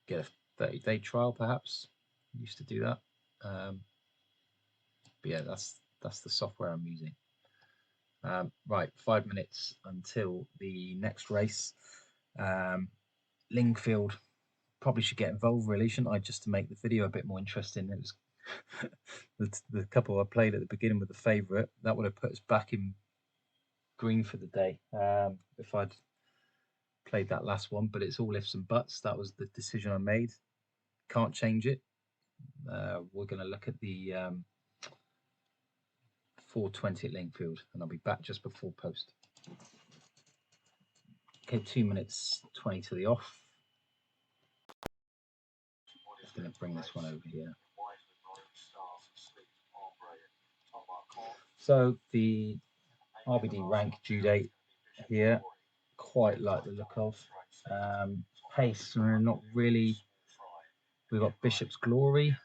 Get a 30-day trial, perhaps. Used to do that. But yeah, that's the software I'm using. Right, 5 minutes until the next race. Lingfield, probably should get involved really, shouldn't I, just to make the video a bit more interesting. It was the couple I played at the beginning with the favourite. That would have put us back in green for the day if I'd played that last one, but it's all ifs and buts. That was the decision I made. Can't change it. We're going to look at the 4:20 at Lingfield, and I'll be back just before post. Okay, 2 minutes 20 to the off. Just going to bring this one over here. So the RBD rank due date here, quite like the look of. Pace, we're not really. We've got Bishop's Glory.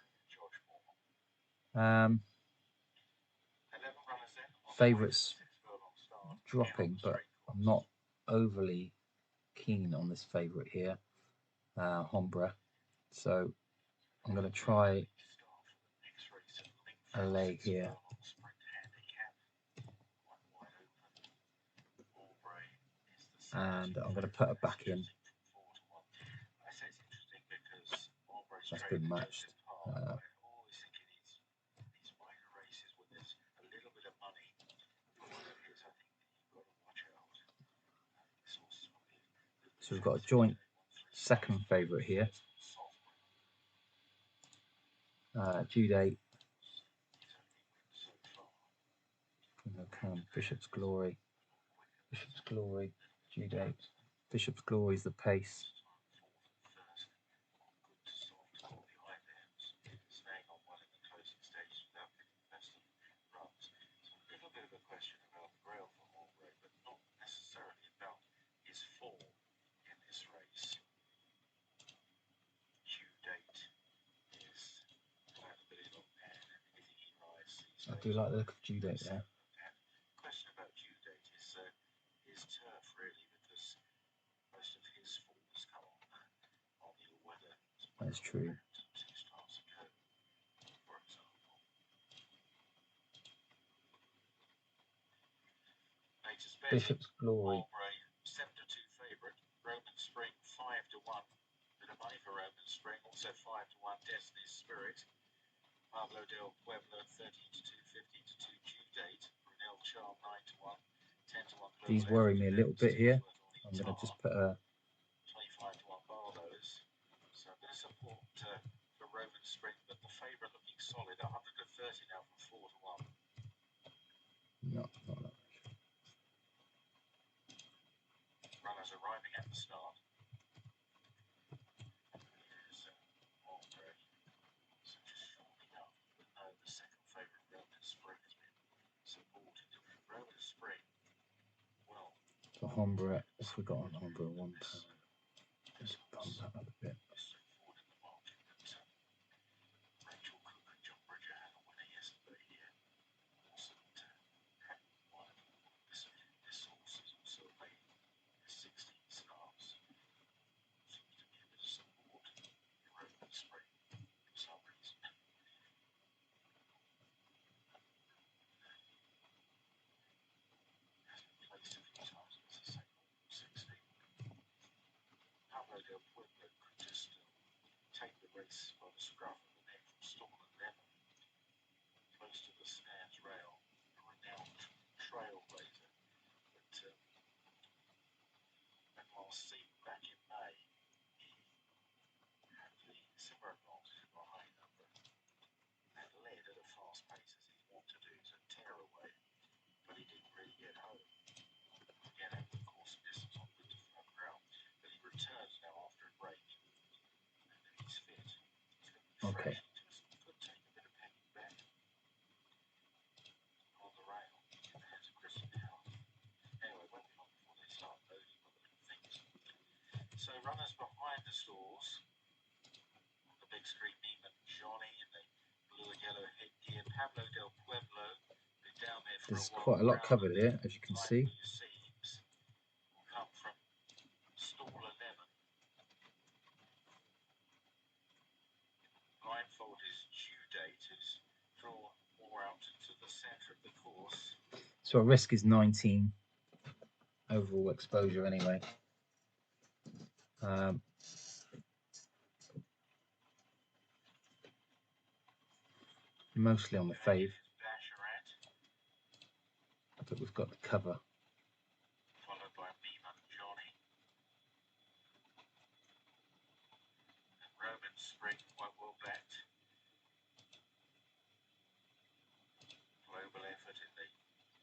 Favourites dropping, but I'm not overly keen on this favourite here, Hombra. So I'm going to try a lay here. And I'm going to put her back in. That's been matched. So we've got a joint second favourite here. Due date. Bishop's Glory. Bishop's Glory. Due date. Bishop's Glory is the pace. I do like the look of due date there. Question about due date is his turf really, because most of his form has come on the weather. That's true. 2 starts ago, for example. Bishop's Glory. 7-2 favourite. Roman Spring 5-1. Bit of money for Roman Spring. Also 5-1 Destiny's Spirit. Pablo del Pueblo 13-2, 15-2 due date. Brunel Charm 9-1, 10-1. These worry me a little bit here. I'm going to just put a 25-1 Barlows. So a bit of support for Roman Spring, but the favourite looking solid. 130 now from 4-1. not that much. Runners arriving at the start. The second favourite, Roman Spring, has been supported. Roman Spring, well. For Hombra, if we got on Hombra £1, just bump that up a bit. Rachel Cook and John Bridger had a winner yesterday here. Also had one of this horse is also made 16 starts. Seems to be a bit of support in Roman Spring for some reason. Placed a few times against the same 16. Pablo del Pueblo could just take the race by the scruff of the neck from stall 11, close to the snare's rail, a renowned trailblazer. But when last seen back in May, he had the similar advantage behind them, but had led at a fast pace as he'd want to do to tear away, but he didn't really get home. Again, over the course of distance on good to firm ground, but he returns now after a break, and if he's fit, he's going to be Okay. fresh. He just could take a bit of pegging back on the rail in the hands of Christian Howe. Anyway, won't be long before they start loading with little things. So runners behind the stalls, on the big screen, Neiman Johnny in the blue and yellow headgear, Pablo del Pueblo, been down there for There's a while. quite a lot covered here, as you can see. Will come from stall 11. Blindfold is due date is drawn more out to the centre of the course. So our risk is 19 overall exposure anyway. Mostly on the fave, but we've got the cover. Followed by Beeman Johnny. And Roman Spring, quite well bet. Global Effort in the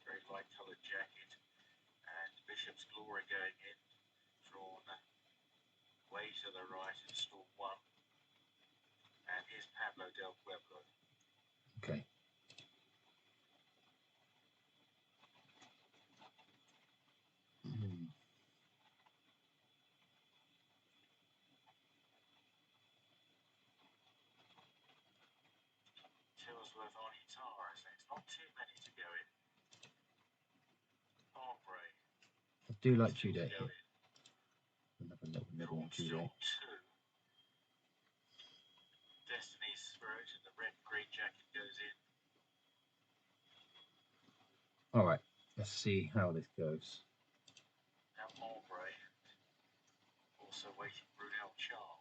very light coloured jacket. And Bishop's Glory going in. Drawn way to the right in stall 1. And here's Pablo del Pueblo. Okay. Tilsworth on Itar, I think. Not too many to go in. Ombre. I do like Jude here. Another little middle on Jude. Destiny's Spirit and the red green jacket goes in. All right, let's see how this goes. Now Ombre. Also waiting Brunel Charm.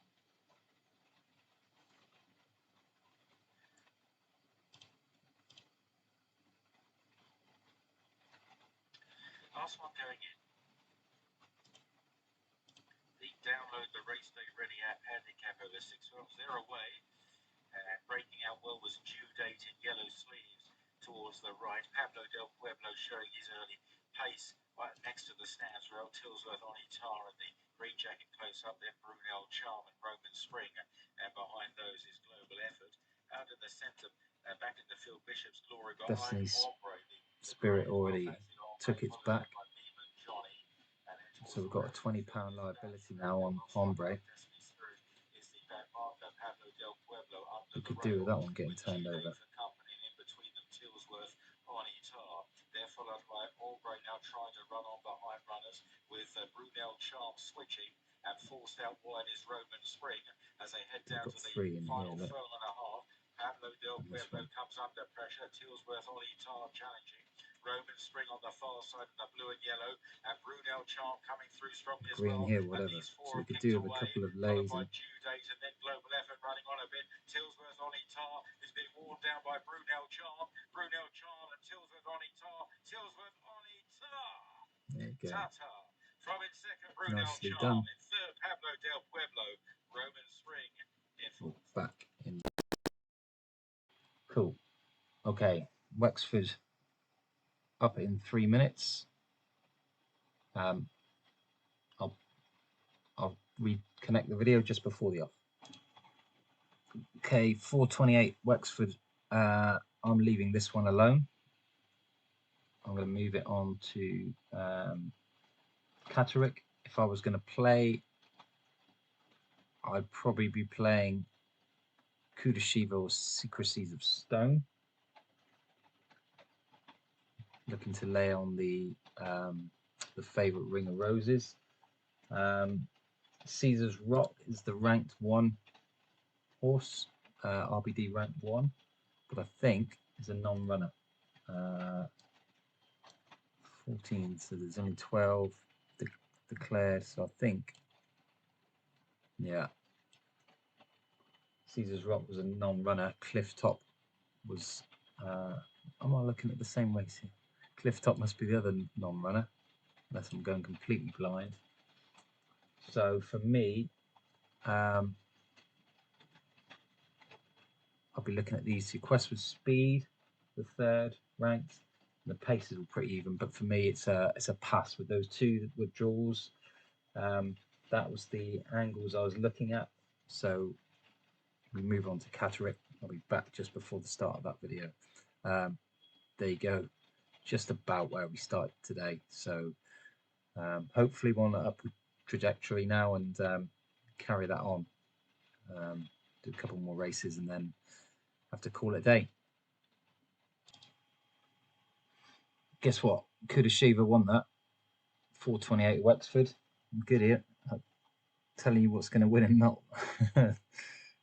Last one going in. Download the race day ready app handicap over 6 12s. They're away. And breaking out well was due date in yellow sleeves towards the right. Pablo del Pueblo showing his early pace right next to the stands rail. Tilsworth on Itar and the green jacket close up. Then Brunel Charm and Roman Spring. And behind those is Global Effort. Out in the centre, back in the field, Bishop's Glory. Destiny's Spirit already took its back. So we've got a £20 liability now on Ombre. We could do with that one getting turned over. They're followed by Albright now trying to run on behind runners with Brunel Charm switching, and forced out wide is Roman Spring as they head down to the final furlong and a half. Pablo del Pueblo comes under pressure. Tilsworth on Itar challenging. Roman Spring on the far side of the blue and yellow, and Brunel Charm coming through strongly as well. Green here, whatever. So we could do with a couple of lays. And then Global Effort running on a bit. Tilsworth on Itar is being worn down by Brunel Charm. Brunel Charm and Tilsworth on Itar. Tilsworth on Itar. There you go. Tata. From in second, Brunel Nicely Charm. done. In third, Pablo del Pueblo. Roman Spring in fourth. Back in. Cool. Okay, Wexford up in 3 minutes. I'll reconnect the video just before the off. Okay, 4:28 Wexford. I'm leaving this one alone. I'm going to move it on to Catterick. If I was going to play, I'd probably be playing Kudashiva or Secrecies of Stone. Looking to lay on the favourite Ring of Roses. Caesar's Rock is the ranked 1 horse, RBD ranked 1, but I think is a non-runner. 14, so there's only 12 declared, so I think, yeah, Caesar's Rock was a non-runner. Cliff Top was, am I looking at the same race here? Cliff Top must be the other non-runner, unless I'm going completely blind. So for me, I'll be looking at these two. Quest with Speed, the 3rd ranked. The paces were pretty even, but for me, it's a pass with those two withdrawals. That was the angles I was looking at. So we move on to Catterick. I'll be back just before the start of that video. There you go, just about where we started today. So hopefully we're on an upward trajectory now and carry that on. Do a couple more races and then have to call it a day. Guess what? Kudashiva won that. 4:28 Wexford. I'm good here. I'm telling you what's going to win and not and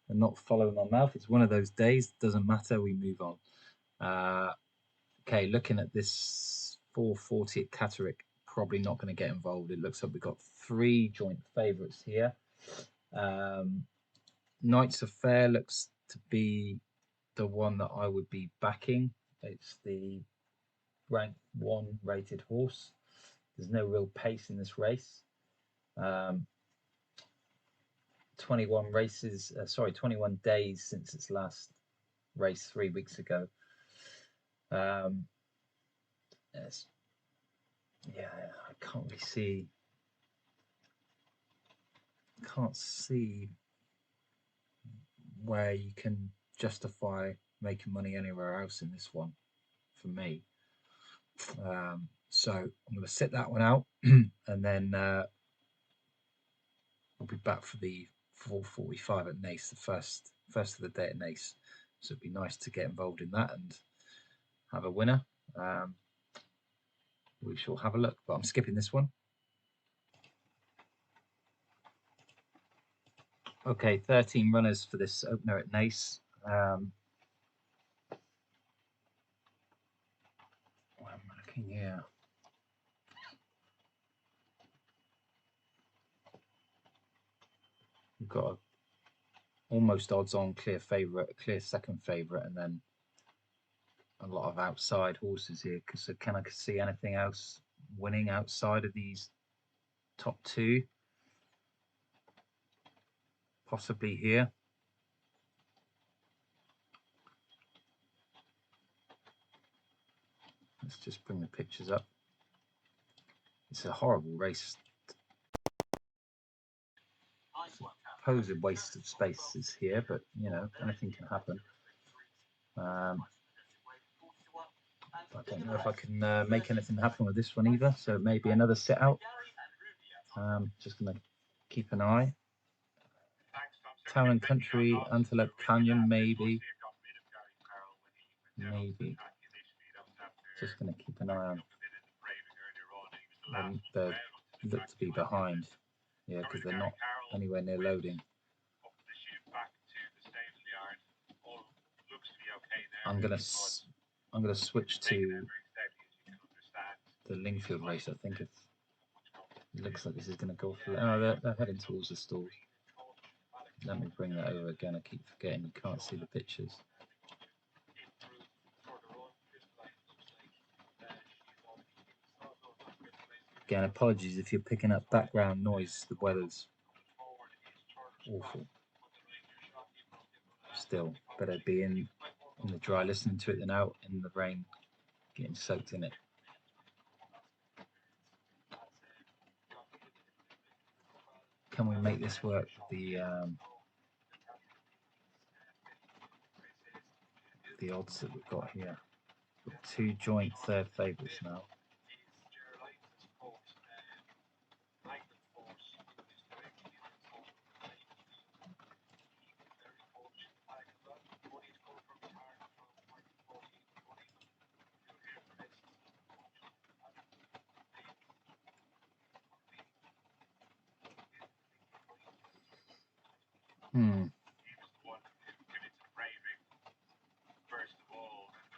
not following my mouth. It's one of those days. Doesn't matter. We move on. Okay, looking at this 440 at Catterick. Probably not going to get involved. It looks like we've got 3 joint favourites here. Knights of Fair looks to be the one that I would be backing. It's the rank 1 rated horse. There's no real pace in this race. 21 races, 21 days since its last race 3 weeks ago. Yeah, I can't really see. Can't see where you can justify making money anywhere else in this one for me. So I'm going to sit that one out, and then we'll be back for the 4:45 at Nace, the first of the day at Nace. So it'd be nice to get involved in that and have a winner. We shall have a look, but I'm skipping this one. Okay, 13 runners for this opener at Nace. What am I looking here? We've got a almost odds-on clear favourite, a clear second favourite, and then a lot of outside horses here. So can I see anything else winning outside of these top 2? Possibly here. Let's just bring the pictures up. It's a horrible race. Supposed waste of spaces here, but you know, anything can happen. I don't know if I can make anything happen with this one either, so maybe another sit out. Just going to keep an eye. Town and Country, Antelope Canyon, maybe. Just going to keep an eye on. They look to be behind. Yeah, because they're not anywhere near loading. I'm gonna switch to the Lingfield race. I think it looks like this is going to go for. Oh, they're heading towards the stalls. Let me bring that over again. I keep forgetting you can't see the pictures. Again, apologies if you're picking up background noise. The weather's awful. Still, better be in the dry listening to it than out in the rain getting soaked in it. Can we make this work with the odds that we've got here? We've got 2 joint third favourites now.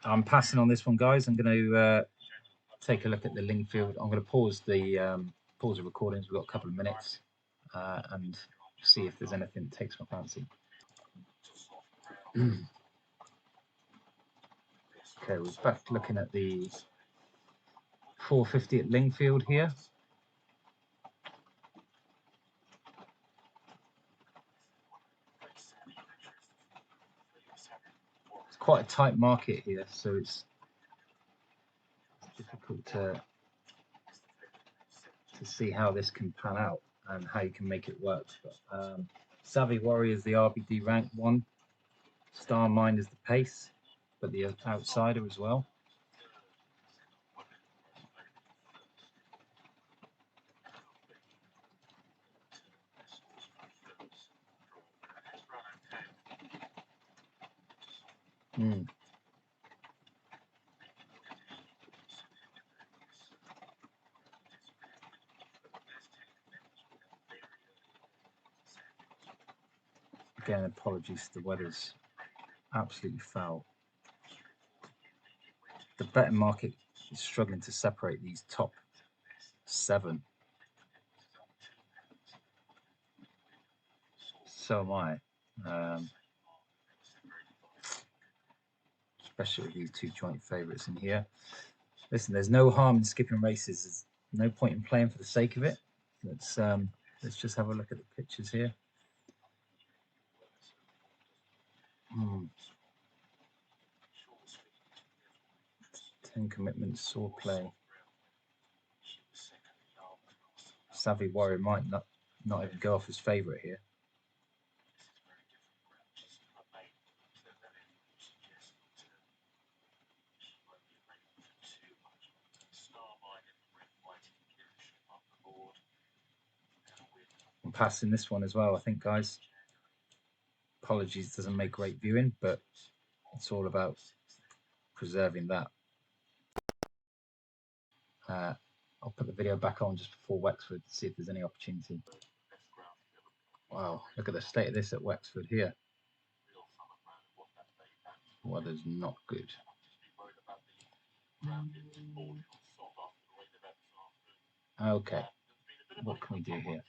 I'm passing on this one, guys. I'm going to take a look at the Lingfield. I'm going to pause the recordings. We've got a couple of minutes and see if there's anything that takes my fancy. Okay, we're back looking at the 450 at Lingfield here. It's quite a tight market here, so it's difficult to see how this can pan out and how you can make it work. But, Savvy Warrior is the RBD rank 1. Star Mind is the pace, but the outsider as well. Again, apologies, the weather's absolutely foul. The betting market He's struggling to separate these top 7. So am I. Especially with these 2 joint favourites in here. Listen, there's no harm in skipping races. There's no point in playing for the sake of it. Let's just have a look at the pictures here. 10 commitments, sword play. Savvy Warrior might not even go off his favourite here. I'm passing this one as well, I think, guys. Apologies, doesn't make great viewing, but it's all about preserving that. I'll put the video back on just before Wexford to see if there's any opportunity. Wow, look at the state of this at Wexford here. Weather's not good. Okay, what can we do here?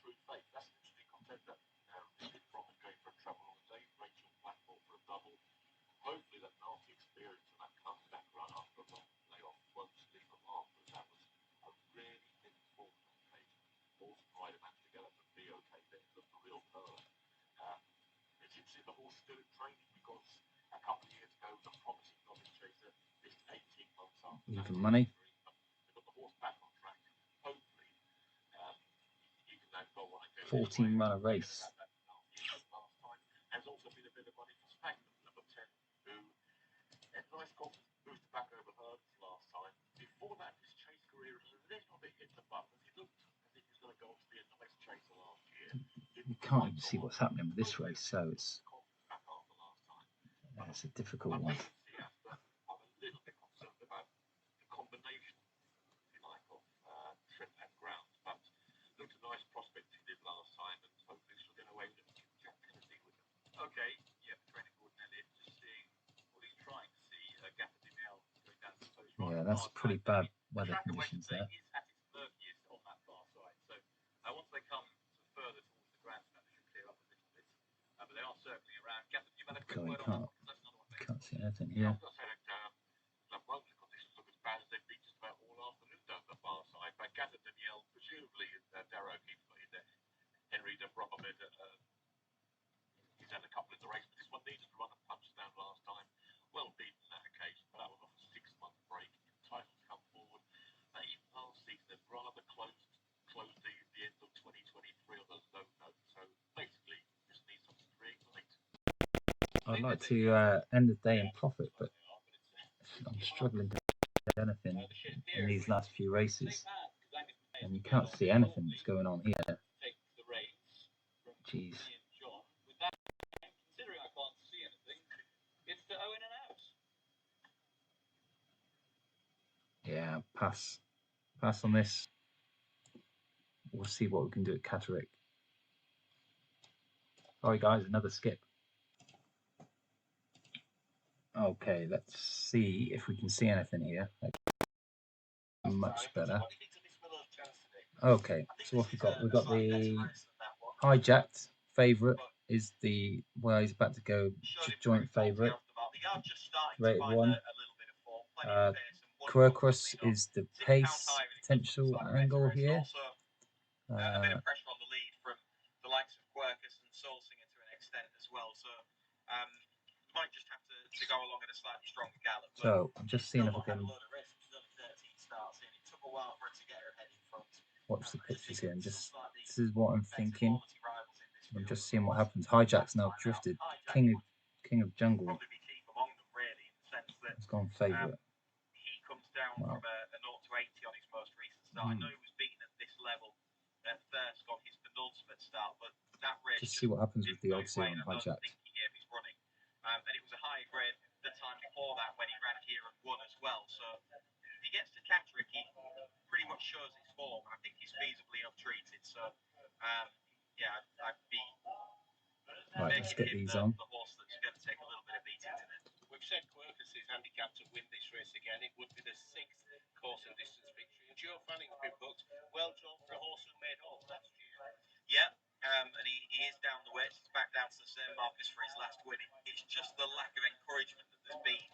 Even money. 14 run a race. You can't even see what's happening with this race, so it's a difficult one. Yeah, that's pretty bad weather conditions there. Okay, we can't see anything here. I'd like to end the day in profit, but I'm struggling to get anything in these last few races, and you can't see anything that's going on here. Jeez. Yeah, pass on this. We'll see what we can do at Catterick. Sorry guys, another skip. Okay, let's see if we can see anything here. Much better. Okay, so what we've got the hijacked favourite is the he's about to go joint favourite, rated 1. Quercus is the pace potential angle here. A bit of pressure on the lead from the likes of Quercus and Solsinger to an extent as well, so might just have to go along at a slightly stronger gallop. So I'm just seeing if I can watch the pictures here, and just this is what I'm thinking. I'm just seeing what happens. Hijack's now drifted. King of Jungle has gone favourite. He comes down from a 0 to 80 on his most recent start. I know he was beaten at this level at first on his penultimate start, but that race just see what happens with the odds here on Hijack. And it was a higher grade the time before that when he ran here and won as well. So if he gets to Catterick, he pretty much shows his form. I think he's feasibly untreated. So yeah, I'd be right. Let's get these on. The horse that's going to take a little bit of beating today. We've said Quercus is handicap to win this race again. It would be the 6th course and distance victory. And Joe Fanning's been booked. Well drawn for a horse who made all last year. Yeah, and he is down the weights. He's back down to the same markers for his last win. It's just the lack of encouragement that there's been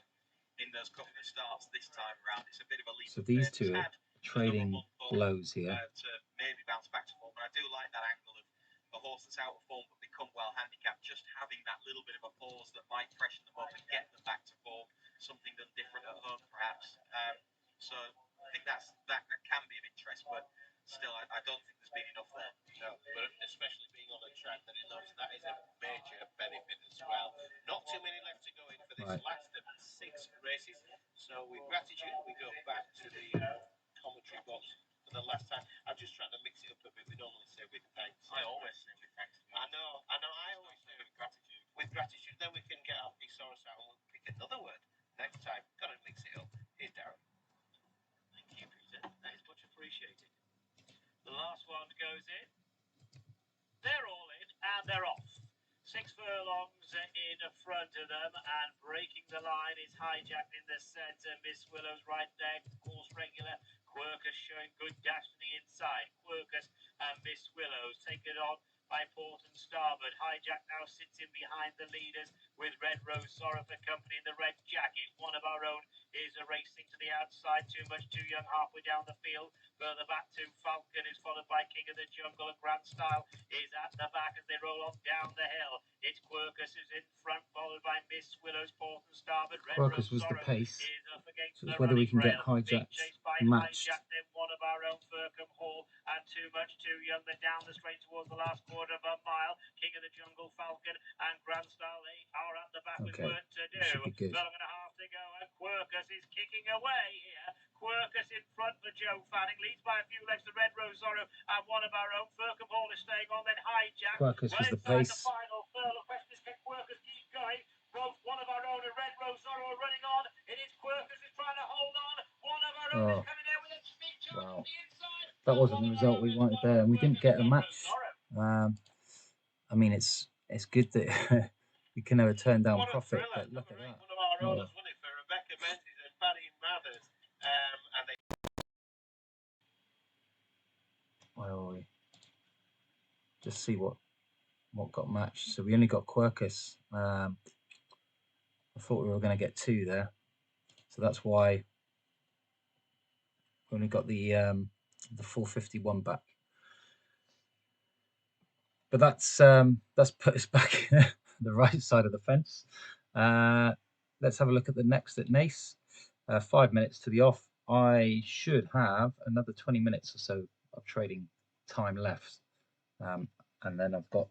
in those couple of starts this time around. It's a bit of a leap. So these two are trading blows here. To maybe bounce back to form, but I do like that angle of a horse that's out of form but become well handicapped, just having that little bit of a pause that might freshen them up and get them back to form, something done different at home perhaps. So I think that can be of interest, but still I don't think there's been enough there. No, but especially being on a track that he loves, that is a major benefit as well. Not too many left to go in for this last of 6 races. So with gratitude, we go back to the commentary box for the last time. I'm just trying to mix it up a bit. We normally say with thanks. I always say with thanks. I know. I always say with gratitude. With gratitude, then we can get our thesaurus out and we'll pick another word next time. Got to mix it up. Here's Darren. Thank you, Peter. That is much appreciated. The last one goes in. They're all in and they're off. 6 furlongs in front of them, and breaking the line is Hijacked in the centre. Miss Willow's right leg, course regular. Quercus showing good dash to the inside. Quercus and Miss Willow's taken on by Port and Starboard. Hijack now sits in behind the leaders with Red Rose Sorrow for company in the red jacket. One of our own is racing to the outside. Too Much Too Young halfway down the field. Further back to Falcon, is followed by King of the Jungle, and Grand Style is at the back as they roll off down the hill. It's Quercus who's in front, followed by Miss Willow's, Port and Starboard. Red Quercus Rose was the Sorrow pace. is up against So it's the whether we can running get rail. Hijacked Chased by matched. Hijack, then one of our own, Firkham Hall, and Too Much Too Young. They're down the straight towards the last quarter of a mile. King of the Jungle, Falcon, and Grand Style, they are at the back with work to do. Should be good. Furlong and a half to go, and Quercus is kicking away here. Quercus in front for Joe Fanning, leads by a few lengths to Red Rose Zorro, and one of our own. Firkham Hall is staying on, then Hijack. Quercus was the pace. The final furlong. Question is, can Quercus keep going? Both one of our own and Red Rose Zorro are running on. It is Quercus who's trying to hold on. One of our own is coming there with a big charge on the inside. That wasn't the result we wanted there, and we didn't get a match. I mean, it's good that we can never turn down profit, but look at that. One of our owners won it for Rebecca Menzies and Paddy Mathers. And they... Where are we? Just see what got matched. So we only got Quercus. I thought we were going to get 2 there, so that's why we only got the 451 back. But that's put us back the right side of the fence. Let's have a look at the next at Nace. 5 minutes to the off. I should have another 20 minutes or so of trading time left, and then I've got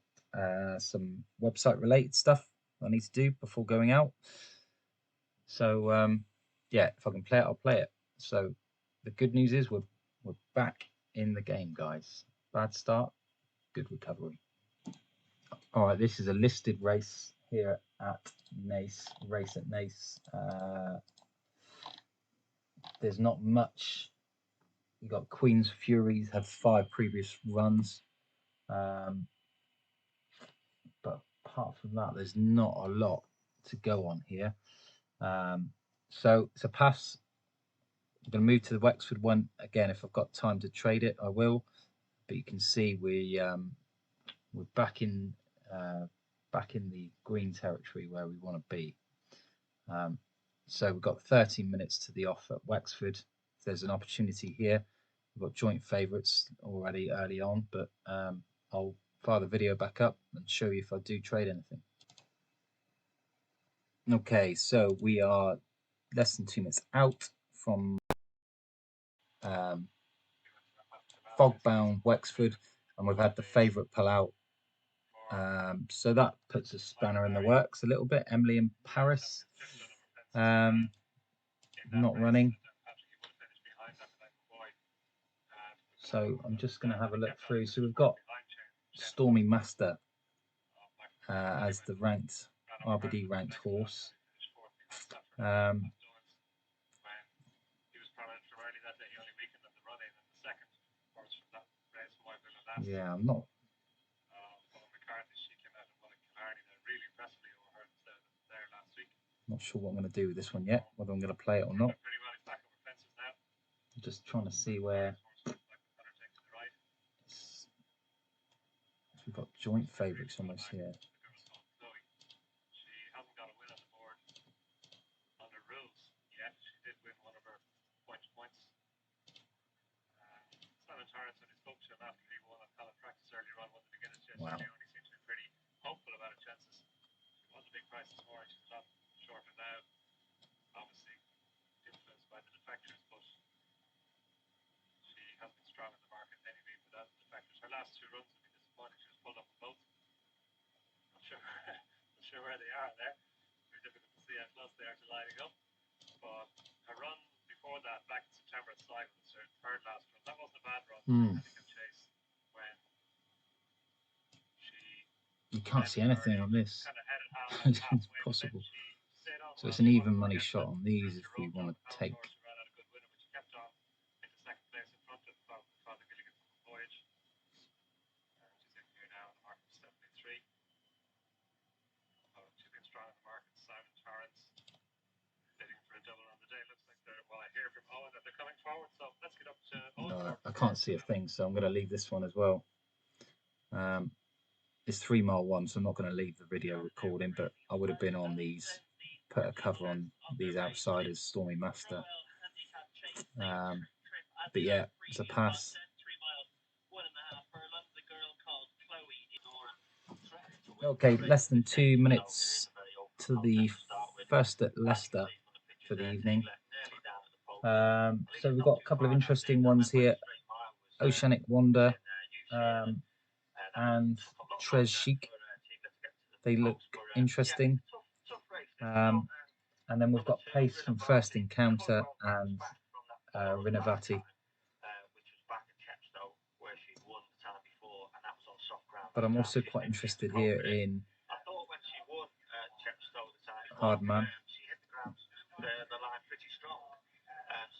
some website related stuff I need to do before going out. So yeah, if I can play it, I'll play it. So the good news is we're back in the game, guys. Bad start, good recovery. All right, this is a listed race here at Nace, race at Nace. There's not much. You got Queen's Furies, had 5 previous runs, but apart from that, there's not a lot to go on here. So it's a pass. I'm going to move to the Wexford one again. If I've got time to trade it, I will. But you can see we're back in the green territory where we want to be. So we've got 13 minutes to the off at Wexford. If there's an opportunity here, we've got joint favourites already early on, but I'll fire the video back up and show you if I do trade anything. Okay, so we are less than 2 minutes out from fog-bound Wexford, and we've had the favourite pull out. So that puts a spanner in the works a little bit. Emily in Paris, not running. So I'm just going to have a look through. So we've got Stormy Master as the ranked RBD ranked horse. Yeah, I'm not. Not sure what I'm going to do with this one yet, whether I'm going to play it or not. Pretty well back over fences now. I'm just trying to see where we've got joint favourites almost here. She hasn't got a win on the board under rules yet. She did win one of her points. Simon Torrance, when he spoke to him after he won at Palace practice earlier on, one of the beginners yesterday, only seemed to be pretty hopeful about her chances. She won the big prize this morning. She's a lot shorter now, obviously influenced by the defectors, but she has been strong in the market anyway without the defectors. Her last 2 runs have been disappointing. She was pulled up on both. Not sure where they are there. Very difficult to see how close they are to lining up. But her run before that, back in September at Sligo, was her 3rd last run. That wasn't a bad run. Handicap chase when she. You can't see anything on this. It's impossible. So it's an even money shot on these if we want to take. She's been strong in the market. Simon Torrance bidding for a double on the day. Looks like they're, well, I hear from Owen that they're coming forward. So let's get up to Owen. No, I can't see a thing, so I'm going to leave this one as well. It's 3 mile 1, so I'm not going to leave the video recording, but I would have been on these, put a cover on these outsiders, Stormy Master. But yeah, it's a pass. Okay, less than 2 minutes to the first at Leicester for the evening. So we've got a couple of interesting ones here. Oceanic Wonder and Trez Chic. They look interesting. And then we've got Pace from First Encounter and Rinnovati. But I'm also quite interested here in Hardman.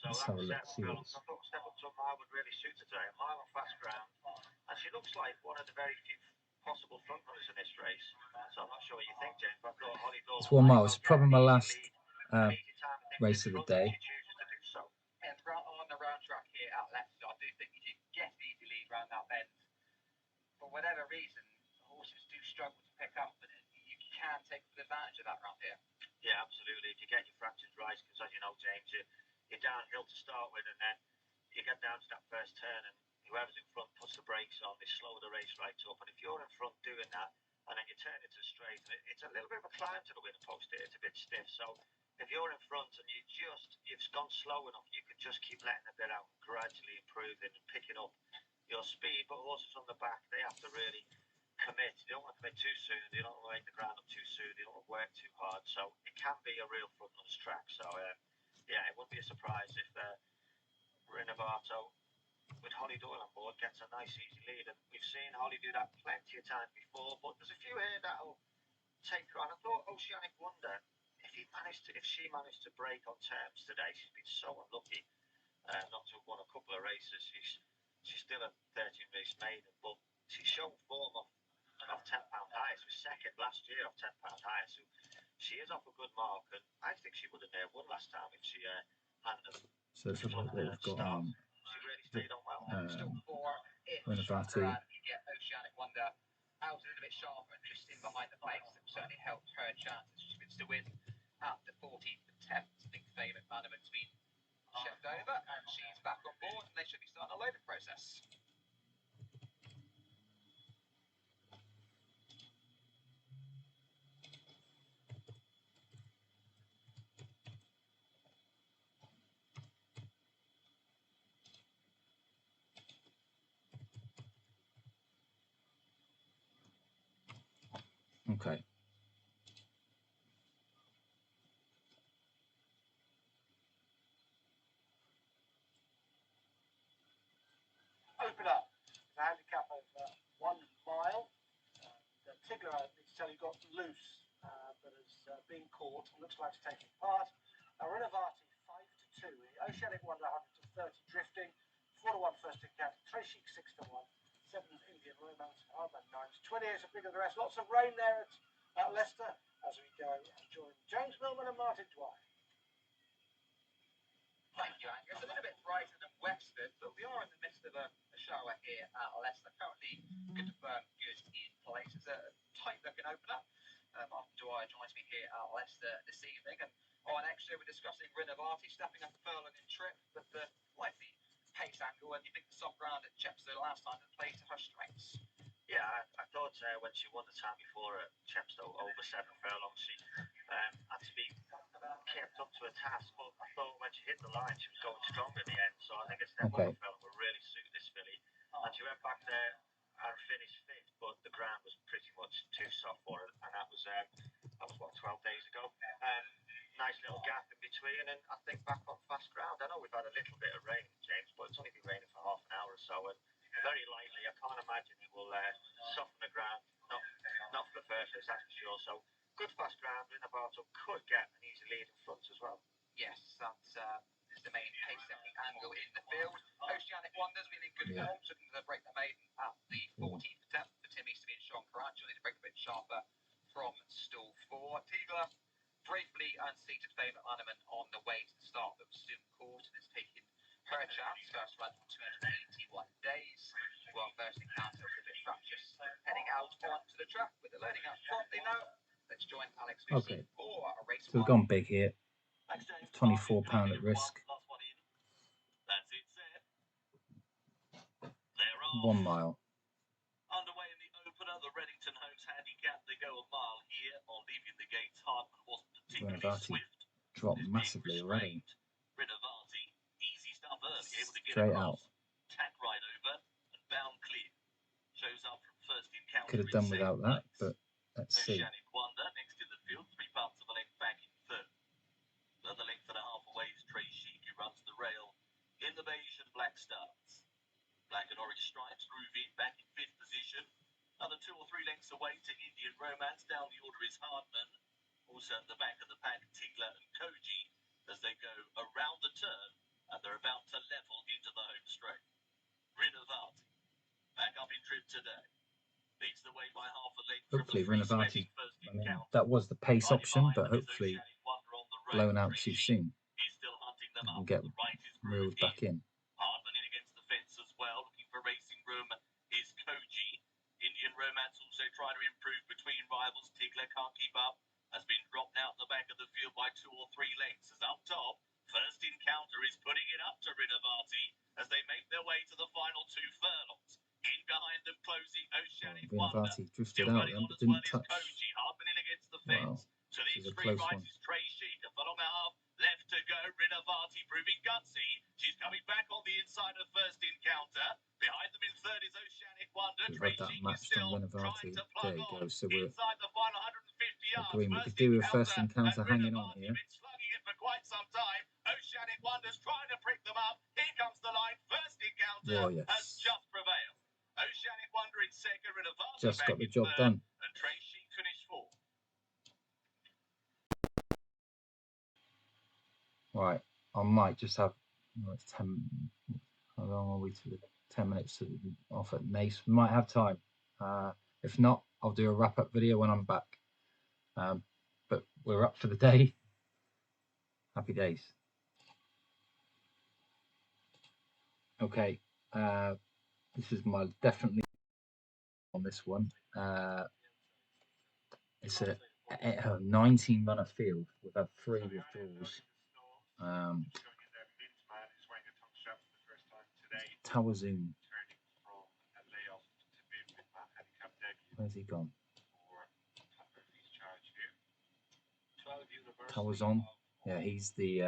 Let's have a look, see what it's. I thought Step Up to a Mile would really suit today. A mile on fast ground. And she looks like one of the very few possible front runners in this race. So I'm not sure what you think, James, but I thought Holly Dole. It's 1 mile. It's probably my last race of the day. And on the round track here at Leicester, I do think you can get the easy lead round that bend. For whatever reason, horses do struggle to pick up, but you can take advantage of that round here. Yeah, absolutely. If you get your fractions right, because as you know, James, you're downhill to start with, and then you get down to that first turn, and whoever's in front puts the brakes on, they slow the race right up. And if you're in front doing that, and then you turn into a straight, and it's a little bit of a climb to the winner post here. It's a bit stiff. So if you're in front and you've gone slow enough, you can just keep letting a bit out, gradually improving and picking up your speed. But horses on the back, they have to really commit. They don't want to commit too soon. They don't want to make the ground up too soon. They don't want to work too hard. So it can be a real front runner's track. So yeah, it wouldn't be a surprise if Rinnovato with Holly Doyle on board gets a nice easy lead. And we've seen Holly do that plenty of times before. But there's a few here that'll take her on. I thought Oceanic Wonder, if she managed to break on terms today, she's been so unlucky not to have won a couple of races. She's still a 13 race maiden, but she's shown form of £10 higher. She was second last year off £10 higher, so she is off a good mark, and I think she would have won last time if she hadn't. So let's have a look what we've got on. She really stayed on well. Still 4-ish. Rinnovati. You get Oceanic Wonder out a little bit sharper and just in behind the pace. That certainly helped her chances. She wins to win at the 14th attempt. Big favourite Manaman's been checked over, and she's back on board, and they should be starting a loading process. Okay. Open up. The handicap over 1 mile. The Tigler, I need to tell you, got loose, but has been caught. Looks like it's taking part. Rinnovati 5-2. Oceanic Wonder 130 drifting. 4-1 First Encounter. Tracy 6-1. 7 Indian Romance. Hardman 9-20. It's a bigger than the rest. Lots of rain there at Leicester as we go and join James. Millman and Martin Dwyer. Thank you, Angus. A little bit brighter than Wexford, but we are in the midst of a shower here at Leicester. Currently, good firm, good in place. It's a tight-looking opener. Martin Dwyer joins me here at Leicester this evening, and on extra, we're discussing Rinnovati stepping up a furlong in trip, but the likely pace angle, and you think the soft ground at Chepstow last time that played to her strengths. Yeah, I thought when she won the time before at Chepstow over 7 furlongs, she had to be kept up to a task, but I thought when she hit the line, she was going strong in the end. So I think a step over furlong will really suit this filly. And she went back there and finished 5th, but the ground was pretty much too soft for her, and that was what, 12 days ago. Nice little gap in between, and I think back on fast ground. I know we've had a little bit of rain, James, but it's only been raining for half an hour or so, and very lightly. I can't imagine it will soften the ground. Not for the first race, that's for sure. So good fast ground. Rinnovato could get an easy lead in front as well. Yes, that's the main pace-setting angle in the field. Oceanic Wonders been in good form, looking to break the maiden at the 14th attempt for Tim Easterby and Sean Caraccio. Need to break a bit sharper from stall 4. Tigler briefly unseated favourite Lanneman on the way to the start, but was soon caught and is taking her chance. First run 281 days. Well, first encounter was a bit fractious. Heading out onto the track with the loading up promptly now. Let's join Alex Lucy for a race. So we've gone big here. £24 at risk. 1 mile. Underway in the opener, the Reddington Homes handicap. They go a mile here on leaving the gates. Hartman wasn't particularly swift. Dropped massively already. Rinnovati, easy stuff early, able to get Straight across. out. Tack right over and bound clear. Shows up from first encounter. Could have done without that, but let's see. Oceanic Wonder next in the field, 3 parts of a length back in 3rd. Another length and a half away is Trey Sheik, who runs the rail in the beige and black stars. Black and orange stripes groove in, back in 5th position. Another 2 or 3 lengths away to Indian Romance. Down the order is Hardman. Also at the back of the pack, Tigler and Koji, as they go around the turn, and they're about to level into the home straight. Rinnovati, back up in trip today. Leads the way by half a length. Hopefully Rinnovati, I mean, that was the pace option, but hopefully blown out too soon and get reeled back in. Hardman in against the fence as well, looking for racing room is Koji. Indian Romance also trying to improve between rivals. Tigler can't keep up, has been dropped out the back of the field by 2 or 3 lengths. As up top, first encounter is putting it up to Rinnovati as they make their way to the final 2 furlongs. In behind them, closing Oceanic Wonder. Rinnovati drifted out then, but didn't touch. Koji. Hardman in against the fence. To the extreme right is Trey Sheik. A furlong and a half left to go. Rinnovati proving gutsy. She's coming back on the inside of first encounter. Behind them in 3rd is Oceanic Wonder. We've Trey had that Sheik is matched still on Rinnovati. trying to plug There you on. go. So we're Inside the final 150 yards. agreeing we could do with first encounter hanging on here. Been slugging it for quite some time. Oceanic Wonder's trying to prick them up. Here comes the line. First encounter has just prevailed. Oceanic Wonder in 2nd. Rinnovati Just back got the in job 3rd, done. and Trey Sheik finished 4th. Right, I might just have it's 10. How long are we to the 10 minutes off at Nace? We might have time. If not, I'll do a wrap-up video when I'm back. But we're up for the day. Happy days. Okay, this is my definitely on this one. It's a 19-runner field. We've had 3 withdrawals. Tawazoon. Where's he gone? Tawazon. Yeah, he's the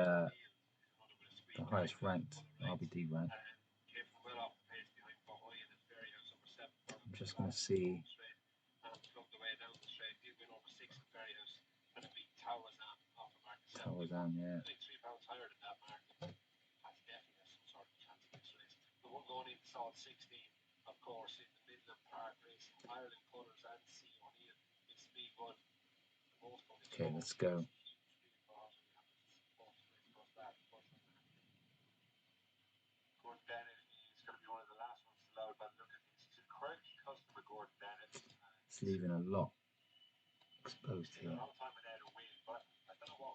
highest ranked RBD rank. I'm just going to see. Tawazon, yeah. Going in solid 16, of course, in the Midland Park race, Ireland colours and C. O'Neill in speed one. Okay, let's go. Gordon Bennett is going to be one of the last ones to load by the look at this. It's a quirky customer, Gordon Bennett. It's leaving a lot exposed here. A long time without a win, but I don't know what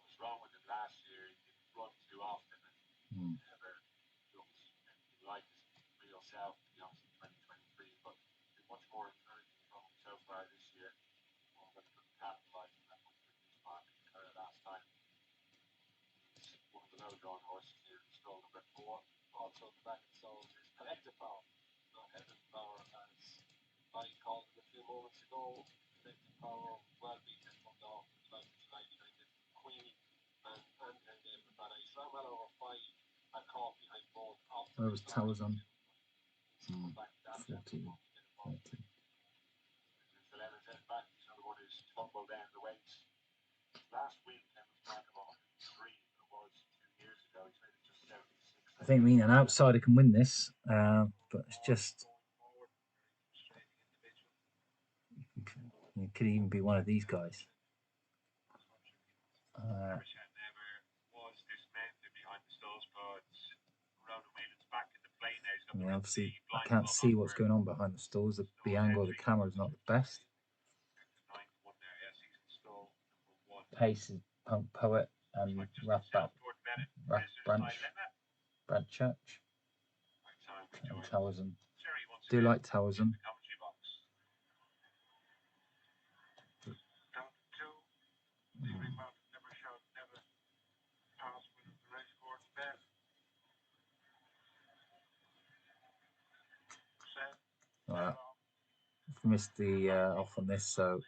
myself, to be honest, in 2023, but been much more encouraging from him so far this year. But couldn't capitalise on that much with this mark last time. He's one of the low drawn horses here in stall number 4. Also the back and soles is collective power, not heaven power, as I called it a few moments ago. Collective power well beaten from the off with like July United, Queenie and David Bada. He's run well over 5 at caught behind both. Where was Towers on? 40. 40. There's 11 setbacks. He's another one who's tumbled down the weights. Last week came was back of 103. It was 2 years ago. He's made it just 76. I think an outsider can win this, but it's just it could even be one of these guys. Never was dismounted behind the stalls, but Ronan Whelan's back in the play now. He's got the Obviously, I can't see what's going on behind the stalls. The angle of the camera is not the best. Pace is Punk Poet and Brad Church. And Towerson. Do like Towerson. I've missed the off on this, so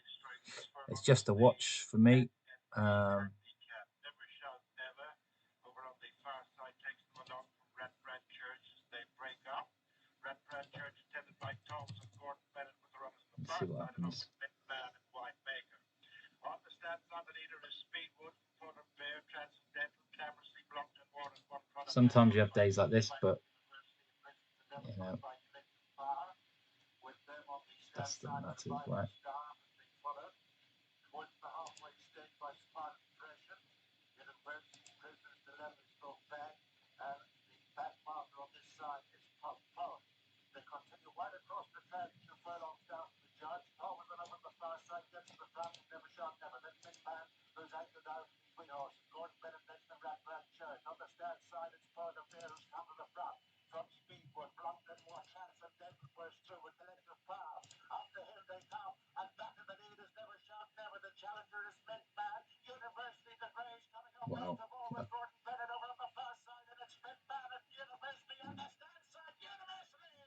it's just a watch for me. Let's see what happens. Sometimes you have days like this, but you know, doesn't matter, right? Wow.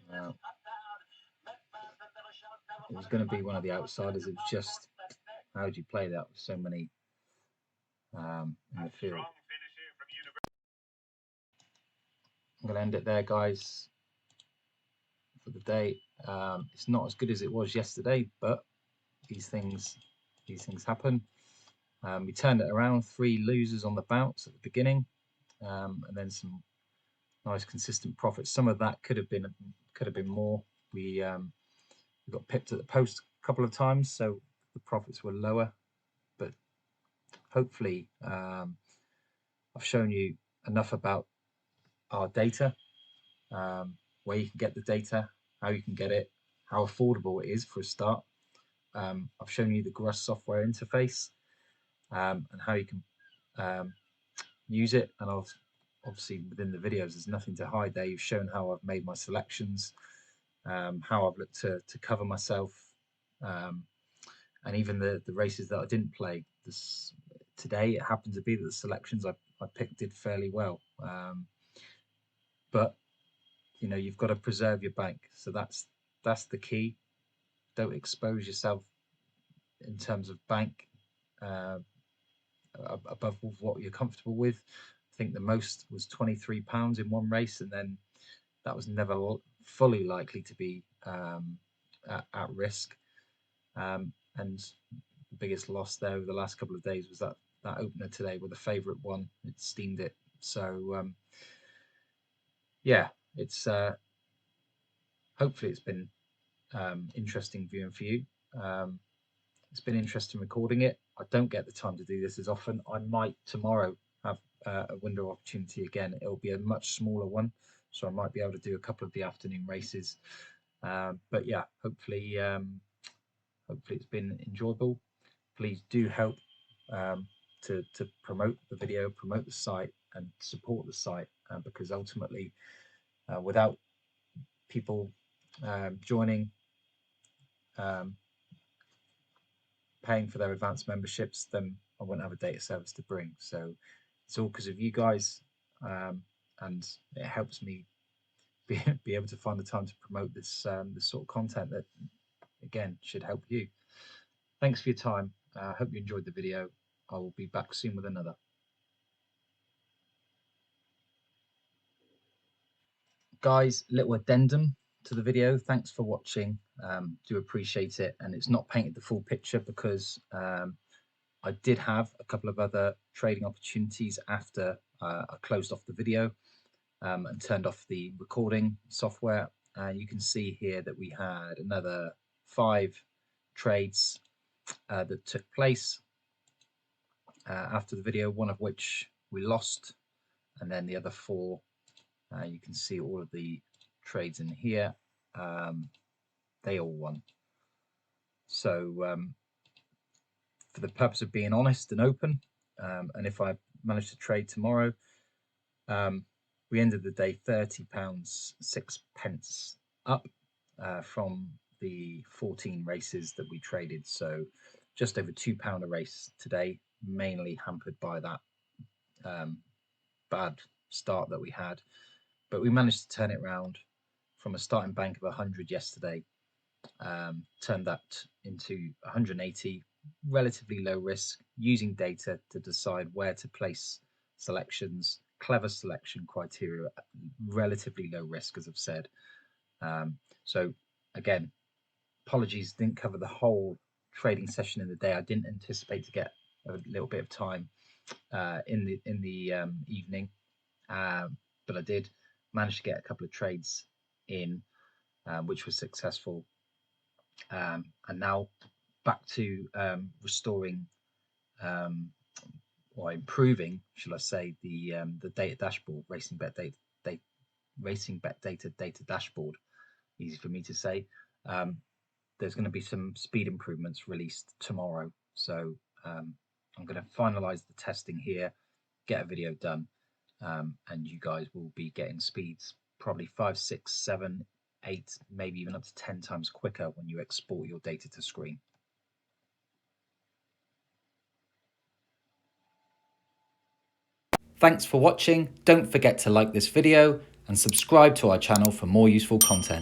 Wow. It was going to be one of the outsiders. It was just, how would you play that with so many in the field? I'm going to end it there, guys, for the day. It's not as good as it was yesterday, but these things happen. We turned it around, 3 losers on the bounce at the beginning, and then some nice consistent profits. Some of that could have been more. We got pipped at the post a couple of times, so the profits were lower. But hopefully, I've shown you enough about our data, where you can get the data, how you can get it, how affordable it is for a start. I've shown you the GRUS software interface, and how you can use it. And obviously within the videos, there's nothing to hide there. You've shown how I've made my selections, how I've looked to cover myself, and even the races that I didn't play. Today it happened to be that the selections I picked did fairly well, but you know, you've got to preserve your bank. So that's the key. Don't expose yourself in terms of bank above what you're comfortable with. I think the most was £23 in one race, and then that was never fully likely to be at risk. And the biggest loss there over the last couple of days was that opener today with a favourite one. It steamed it. So yeah, it's hopefully it's been interesting viewing for you. It's been interesting recording it. I don't get the time to do this as often. I might tomorrow have a window of opportunity again. It'll be a much smaller one, so I might be able to do a couple of the afternoon races. But yeah, hopefully it's been enjoyable. Please do help to promote the video, promote the site, and support the site, because ultimately, without people joining, paying for their advanced memberships, then I wouldn't have a data service to bring. So it's all because of you guys, and it helps me be able to find the time to promote this this sort of content that, again, should help you. Thanks for your time. I hope you enjoyed the video. I will be back soon with another. Guys, little addendum to the video. Thanks for watching. Do appreciate it. And it's not painted the full picture because I did have a couple of other trading opportunities after I closed off the video and turned off the recording software. You can see here that we had another 5 trades that took place after the video, one of which we lost, and then the other 4, you can see all of the trades in here, they all won. So for the purpose of being honest and open, and if I manage to trade tomorrow, we ended the day £30.06 up from the 14 races that we traded. So just over £2 a race today, mainly hampered by that bad start that we had. But we managed to turn it around from a starting bank of 100 yesterday, turned that into 180, relatively low risk, using data to decide where to place selections, clever selection criteria, relatively low risk, as I've said. So again, apologies, didn't cover the whole trading session in the day. I didn't anticipate to get a little bit of time in the evening, but I did manage to get a couple of trades in, which was successful. And now back to restoring or improving, shall I say, the data dashboard, racing bet data dashboard. Easy for me to say. There's going to be some speed improvements released tomorrow, so I'm going to finalize the testing here, get a video done, and you guys will be getting speeds probably 5, 6, 7, 8, maybe even up to 10 times quicker when you export your data to screen. Thanks for watching. Don't forget to like this video and subscribe to our channel for more useful content.